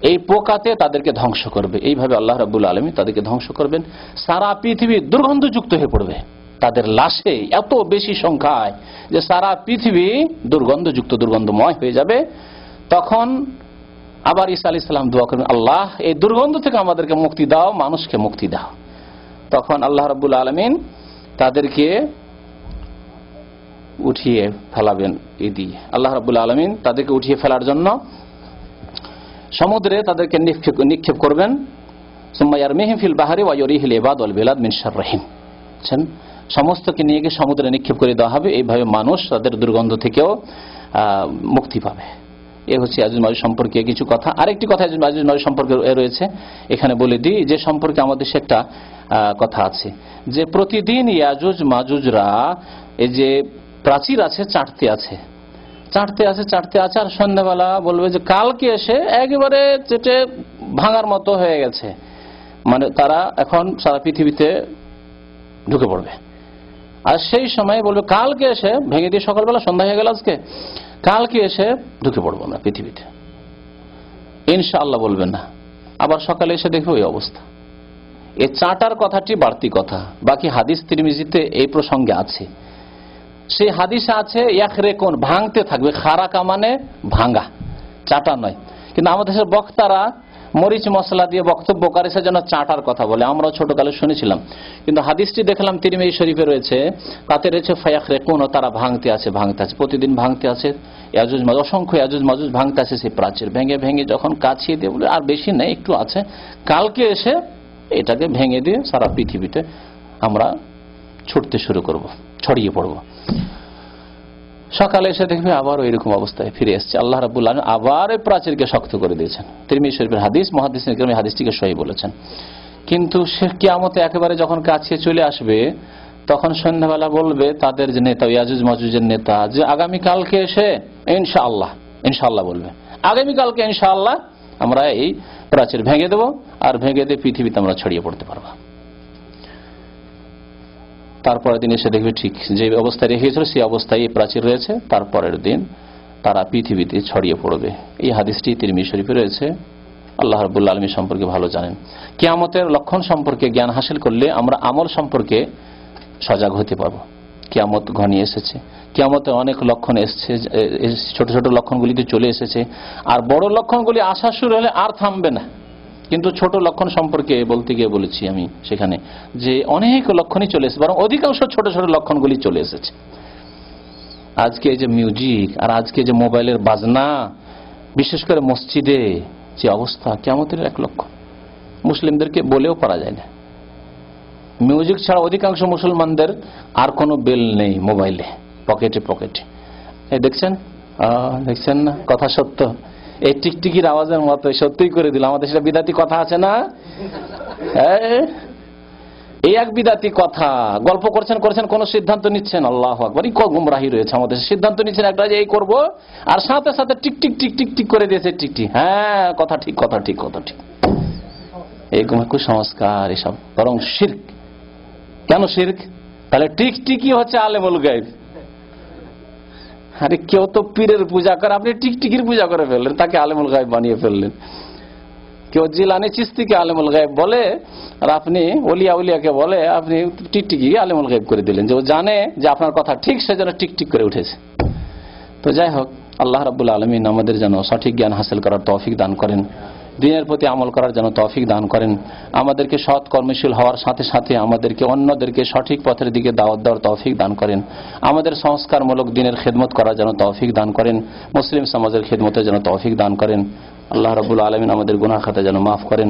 এই পোকাতে তাদেরকে ধ্বংস করবে। এইভাবে আল্লাহ রাব্বুল আলামিন তাদেরকে ধ্বংস করবেন। সারা পৃথিবী দুর্গন্ধযুক্ত হয়ে পড়বে, তাদের লাশে এত বেশি সংখ্যায় যে সারা পৃথিবী দুর্গন্ধযুক্ত দুর্গন্ধময় হয়ে যাবে। তখন আবার ঈসা আলাইহিস সালাম দোয়া করবেন, আল্লাহ এই দুর্গন্ধ থেকে আমাদেরকে মুক্তি দাও, মানুষকে মুক্তি দাও। তখন আল্লাহ রাব্বুল আলামিন তাদেরকে উঠিয়ে ফেলাবেন। আল্লাহ রাব্বুল আলামিন তাদেরকে উঠিয়ে ফেলার জন্য সমুদ্রে তাদেরকে নিক্ষেপ করবেন। সুম্মা ইয়ারমিহিম ফিল বাহরি ওয়া ইউরিহিল ইবাদ ওয়াল বিলাদ মিন শাররিহিম, সমস্তকে নিয়ে গিয়ে সমুদ্রে নিক্ষেপ করে দেওয়া হবে। এইভাবে মানুষ তাদের দুর্গন্ধ থেকেও মুক্তি পাবে। এ হচ্ছে ইয়াজুজ মাজুজ সম্পর্কে কিছু কথা। আরেকটি কথা ইয়াজুজ মাজুজ সম্পর্কে রয়েছে, এখানে বলে দিই, যে সম্পর্কে আমাদের সে একটা কথা আছে যে প্রতিদিন ইয়াজুজ মাজুজরা এই যে প্রাচীর আছে চাটতে আছে আর সন্ধ্যাবেলা বলবে যে কালকে এসে একেবারে চেটে ভাঙার মতো হয়ে গেছে, মানে তারা এখন সারা পৃথিবীতে ঢুকে পড়বে। আর সেই সময় বলবে কালকে এসে ভেঙে দিয়ে, সকালবেলা সন্ধ্যা হয়ে গেল আজকে, কালকে এসে ঢুকে পড়বো আমরা পৃথিবীতে, ইনশাআল্লাহ বলবেন না। আবার সকালে এসে দেখবে ওই অবস্থা। এই চাটার কথাটি বাড়তি কথা, বাকি হাদিস তিরমিজিতে এই প্রসঙ্গে আছে। সেই হাদিসে আছে ইয়াখরেকুন, ভাঙতে থাকবে। খারাকা মানে ভাঙা, চাটা নয়। কিন্তু আমাদের দেশের বক্তারা মরিচ মশলা দিয়ে বক্তব্য করে সেজন্য চাটার কথা বলে, আমরাও ছোটকালে শুনেছিলাম। কিন্তু হাদিসটি দেখলাম তিরমিজি শরীফে রয়েছে, তাতে রয়েছে ফায়াখরেকুন, তারা ভাঙতে আছে, প্রতিদিন ভাঙতে আছে। ইয়াজুজ মাজুজ, অসংখ্য ইয়াজুজ মাজুজ ভাঙতে আছে সেই প্রাচীর, ভেঙে যখন কাছিয়ে দিয়ে বলে আর বেশি নেই, একটু আছে, কালকে এসে এটাকে ভেঙে দিয়ে সারা পৃথিবীতে আমরা ছুটতে শুরু করব, ছড়িয়ে পড়ব। সকালে এসে দেখবে আবার ওইরকম অবস্থায় ফিরে এসছে। আল্লাহ রাব্বুল আলামিন আবার ওই প্রাচীরকে শক্ত করে দিয়েছেন। তিরমিজি শরীফের হাদিস, মুহাদ্দিসিন কিরাম এই হাদিসটিকে সহিহ বলেছেন। কিন্তু সে কিয়ামতে একেবারে যখন কাছে চলে আসবে, তখন সন্ধ্যাবেলা বলবে তাদের যে নেতা, ইয়াজুজ মাজুজের নেতা, যে আগামীকালকে এসে ইনশাআল্লাহ, ইনশাআল্লাহ বলবে, আগামীকালকে ইনশাআল্লাহ আমরা এই প্রাচীর ভেঙে দেব, আর ভেঙে দিয়ে পৃথিবীতে আমরা ছড়িয়ে পড়তে পারবো। তারপরের দিন এসে দেখবে ঠিক যে অবস্থায় রেখেছিল সেই অবস্থায় এই প্রাচীর রয়েছে। তারপরের দিন তারা পৃথিবীতে ছড়িয়ে পড়বে। এই হাদিসটি তিরমিজি শরীফে রয়েছে। আল্লাহ রাব্বুল আলামিন সম্পর্কে ভালো জানেন। কিয়ামতের লক্ষণ সম্পর্কে জ্ঞান হাসিল করলে আমরা আমল সম্পর্কে সজাগ হতে পারবো। কিয়ামত ঘনিয়ে এসেছে, কিয়ামতের অনেক লক্ষণ এসেছে, ছোট ছোট লক্ষণগুলি তো চলে এসেছে, আর বড় লক্ষণগুলি আসা শুরু হলে আর থামবে না। কিন্তু ছোট লক্ষণ সম্পর্কে বলতে গিয়ে বলেছি আমি সেখানে যে অনেক লক্ষণই চলে এসেছে, বরং অধিকাংশ ছোট ছোট লক্ষণগুলি চলে এসেছে। আজকে এই যে মিউজিক আর আজকে যে মোবাইলের বাজনা, বিশেষ করে মসজিদে যে অবস্থা, কিয়ামতের এক লক্ষণ। মুসলিমদেরকে বলেও পারা যায় না। মিউজিক ছাড়া অধিকাংশ মুসলমানদের আর কোনো বেল নেই মোবাইলে, পকেটে পকেটে। এই দেখছেন, দেখছেন না, কথা সত্য। এই টিকটিকির আওয়াজের মতো সত্যিই করে দিল। আমাদের সেটা বিদাতি কথা আছে না, এই এক বিদাতি কথা। গল্প করছেন করছেন, কোন সিদ্ধান্ত নিচ্ছেন, আল্লাহু আকবার, গুমরাহি রয়েছে আমাদের। সিদ্ধান্ত নিচ্ছেন একটা যে এই করব, আর সাথে সাথে tick tick tick tick tick করে দিয়েছে টিকটিক। হ্যাঁ, কথা ঠিক, কথা ঠিক, কথা ঠিক। এই কুসংস্কার এসব বরং শিরক। কেন শিরক? তাহলে টিকটিকি হচ্ছে আলেমুল গায়ব। আরে কেউ তো পীরের পূজা করে, আপনি টিকটিকির পূজা করে ফেললেন, তাকে আলেমুল গায়ব বানিয়ে ফেললেন। কেউ জিলানি চিস্তিকে আলেমুল গায়ব বলে, আর আপনি ওলিয়া উলিয়াকে বলে, আপনি টিকটিকি আলেমুল গায়ব করে দিলেন। যে ও জানে যে আপনার কথা ঠিক, সেজন্য টিকটিক করে উঠেছে। তো যাই হোক, আল্লাহ রাব্বুল আলামিন আমাদের যেন সঠিক জ্ঞান হাসিল করার তৌফিক দান করেন, দ্বীনের প্রতি আমল করার জন্য তৌফিক দান করেন, আমাদেরকে সৎ কর্মশীল হওয়ার সাথে সাথে আমাদেরকে অন্যদেরকে সঠিক পথের দিকে দাওয়াত দেওয়ার তৌফিক দান করেন, আমাদের সংস্কারমূলক দ্বীনের খেদমত করার জন্য তৌফিক দান করেন, মুসলিম সমাজের খেদমতের জন্য তৌফিক দান করেন। আল্লাহ রাব্বুল আলামিন আমাদের গুনাহ খাতা যেন মাফ করেন,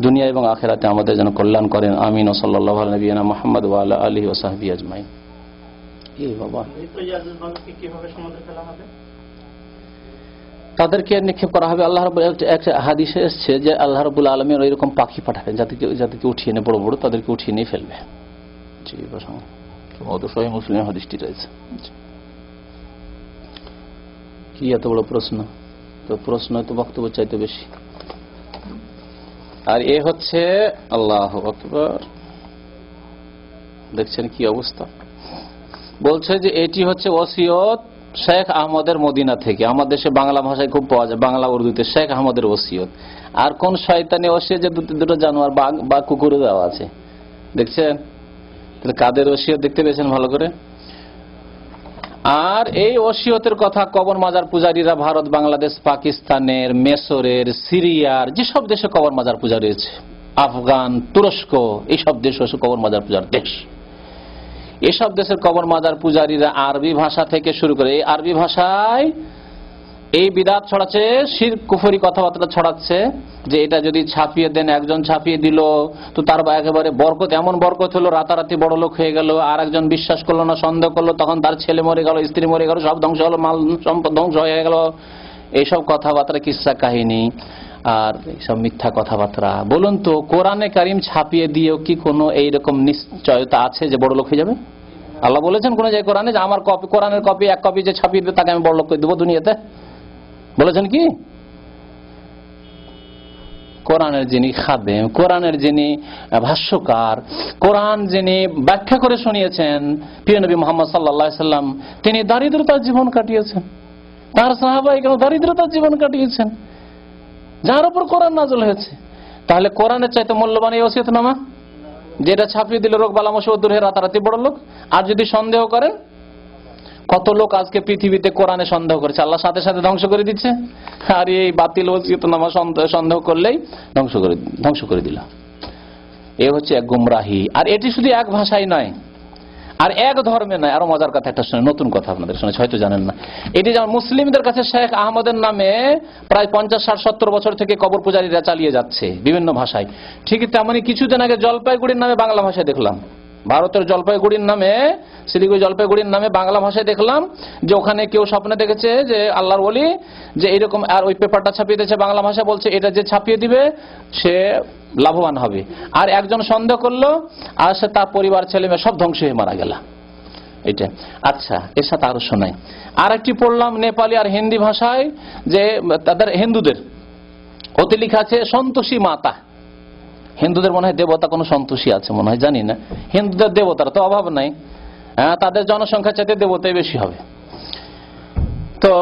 দুনিয়া এবং আখিরাতে আমাদের যেন কল্যাণ করেন। আমিন। ওয়া সাল্লাল্লাহু আলা নবিয়িনা মুহাম্মদ ওয়া আলা আলিহি ওয়া সাহবিহি আজমাইন। এই বাবা, কিভাবে সমাধান ফেলা হবে? তাদেরকে নিক্ষেপ করা হবে। আল্লাহ রাব্বুল একটা হাদিসে এসেছে যে আল্লাহ রাব্বুল আলামিন এরকম পাখি পাঠাবেন যাদেরকে উঠিয়ে নিয়ে, বড় বড় তাদেরকে উঠিয়ে নিয়ে ফেলবে। জি, প্রসঙ্গ সহিহ মুসলিম হাদিসটি রয়েছে। কি এত বড় প্রশ্ন? তো প্রশ্ন তো বক্তব্য চাইতে বেশি। আর এ হচ্ছে আল্লাহু আকবার, দেখছেন কি অবস্থা। বলছে যে এটি হচ্ছে ওসিয়ত শেখ আহমদের মদিনা থেকে। আমার দেশে বাংলা ভাষায় খুব পাওয়া যায়, বাংলা উর্দুতে শেখ আহমদের ওসিয়ত। আর কোন শয়তানি ওসিয়ত যে দুটো জানোয়ার বা কুকুরে দেওয়া আছে, দেখছেন? কাদের ওসিয়ত দেখতে পেয়েছেন ভালো করে? আর এই ওসিয়তের কথা কবর মাজার পূজারীরা ভারত, বাংলাদেশ, পাকিস্তানের, মেসরের, সিরিয়ার যেসব দেশে কবর মাজার পূজা রয়েছে, আফগান, তুরস্ক, এইসব দেশ হচ্ছে কবর মাজার পূজার দেশ। এসব দেশের কবর মাজার পূজারীরা আরবি ভাষা থেকে শুরু করে এই আরবি ভাষায় এই বিদাত ছড়াচ্ছে, শিরক কুফরি কথাবার্তা ছড়াচ্ছে যে এটা যদি ছাপিয়ে দেন, একজন ছাপিয়ে দিল তো তার একেবারে বরকত, এমন বরকত হলো রাতারাতি বড় লোক হয়ে গেল। আর একজন বিশ্বাস করলো না, সন্দেহ করলো, তখন তার ছেলে মরে গেল, স্ত্রী মরে গেল, সব ধ্বংস হলো, মাল সম্পদ ধ্বংস হয়ে গেল। এইসব কথাবার্তা, কিসসা কাহিনী আর এইসব মিথ্যা কথাবার্তা। বলুন তো, কোরআনে কারিম ছাপিয়ে দিয়েও কি কোনো এইরকম নিশ্চয়তা আছে যে বড় লোক হয়ে যাবে? আল্লাহ বলেছেন কোন জায়গায় কোরআনে যে আমার কপি, কোরআনের কপি, এক কপি যে ছাপিয়ে দেবে তাকে আমি বড় লোক করে দেবো দুনিয়াতে? বলেছেন কি? কোরআনের যিনি খাদেম, কোরআনের যিনি ভাষ্যকার, কোরআন যিনি ব্যাখ্যা করে শুনিয়েছেন, প্রিয় নবী মুহাম্মদ সাল্লাল্লাহু আলাইহি সাল্লাম, তিনি দারিদ্রতার জীবন কাটিয়েছেন, তার সাহাবায়ে কেন দারিদ্রতার জীবন কাটিয়েছেন, যার উপর কোরআন নাযিল হয়েছে। তাহলে কোরআনের চাইতে মূল্যবান এই ওসিয়তনামা, যেটা ছাপিয়ে দিলে রোগ বালা মুসিবত দূর হয়ে রাতারাতি বড় লোক। আর যদি সন্দেহ করেন, কত লোক আজকে পৃথিবীতে কোরআনে সন্দেহ করেছে, আল্লাহ সাথে সাথে ধ্বংস করে দিচ্ছে। আর এই বাতিল ওসিয়তনামা সন্দেহ করলেই ধ্বংস করে দিল। এ হচ্ছে এক গুমরাহি। আর এটি শুধু এক ভাষায় নয়, আর এক ধর্মে নয়। আরো মজার কথা একটা শুনে, নতুন কথা আপনাদের শুনেছি, হয়তো জানেন না। এটি যেমন মুসলিমদের কাছে শেখ আহমদের নামে প্রায় 50, 60, 70 বছর থেকে কবর পূজারীরা চালিয়ে যাচ্ছে বিভিন্ন ভাষায়, ঠিক তেমনি কিছুদিন আগে জলপাইগুড়ির নামে বাংলা ভাষায় দেখলাম ভারতের জলপাইগুড়ির নামে, শিলিগুড়ি জলপাইগুড়ির নামে বাংলা ভাষায় দেখলাম যে ওখানে কেউ স্বপ্নে দেখেছে যে আল্লাহর ওলি যে এরকম, আর ওই পেপারটা ছাপিয়ে দিয়েছে বাংলা ভাষা, বলছে এটা যে ছাপিয়ে দিবে সে লাভবান হবে। আর একজন সন্দেহ করলো, আর সে তার পরিবার ছেলে মেয়ে সব ধ্বংস হয়ে মারা গেল। এটা আচ্ছা, এর সাথে আরো শোনাই। আর একটি পড়লাম নেপালি আর হিন্দি ভাষায়, যে তাদের হিন্দুদের ওতে লেখা আছে সন্তোষী মাতা। হিন্দুদের মনে হয় দেবতা কোনো সন্তোষী আছে মনে হয়, জানি না। হিন্দুদের দেবতার তো অভাব নাই, তাদের জনসংখ্যা চাইতে দেবতাই বেশি হবে। তো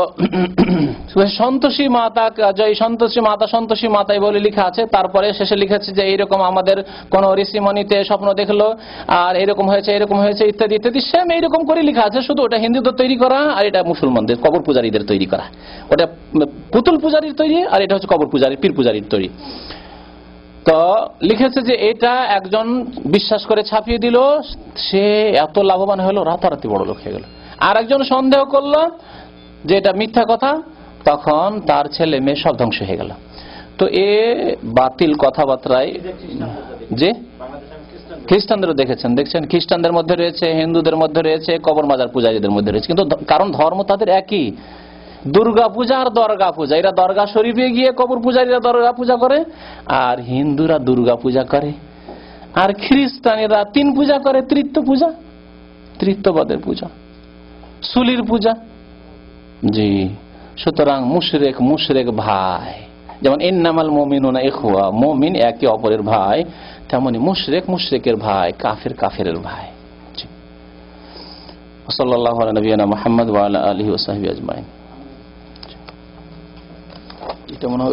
সন্তোষী মাতা, জয় সন্তোষী মাতা, সন্তোষী মাতাই বলে লেখা আছে। তারপরে শেষে লিখেছে যে এইরকম আমাদের কোন ঋষিমণিতে স্বপ্ন দেখলো আর এরকম হয়েছে, এরকম হয়েছে, ইত্যাদি ইত্যাদি। সেম এইরকম করে লেখা আছে, শুধু ওটা হিন্দুদের তৈরি করা আর এটা মুসলমানদের কবর পূজারীদের তৈরি করা। ওটা পুতুল পূজারীর তৈরি আর এটা হচ্ছে কবর পূজারী, পীর পূজারীর তৈরি। তো লিখেছে যে এটা একজন বিশ্বাস করে ছাপিয়ে দিল, সে এত লাভবান হলো, রাতারাতি বড় লোক হয়ে গেল। আর একজন সন্দেহ করলো যে এটা মিথ্যা কথা, তখন তার ছেলে মেয়ে সব ধ্বংস হয়ে গেল। তো এ বাতিল কথাবার্তায় যে খ্রিস্টানদেরও দেখছেন, খ্রিস্টানদের মধ্যে রয়েছে, হিন্দুদের মধ্যে রয়েছে, কবর মাজার পূজারীদের মধ্যে রয়েছে। কিন্তু কারণ ধর্ম তাদের একই, দুর্গা পূজা আর দরগা পূজা। এরা দরগা শরীফে গিয়ে কবর পূজারীরা দরগা পূজা করে, আর হিন্দুরা দুর্গা পূজা করে, আর খ্রিস্টানেরা তিন পূজা করে, তৃতীয় পূজা, তৃতীয়বাদের পূজা, সুলির পূজা। জি, সুতরাং মুশরিক ভাই, যেমন ইন্নামাল মুমিনুনা ইখওয়া, মুমিন একে অপরের ভাই, তেমনি মুশরিকের ভাই, কাফেরের ভাই। জি, সাল্লাল্লাহু আলা নবিয়িনা মুহাম্মদ ওয়া আলা আলিহি ওয়া সাহবিহি আজমাইন। এটা মনে হয়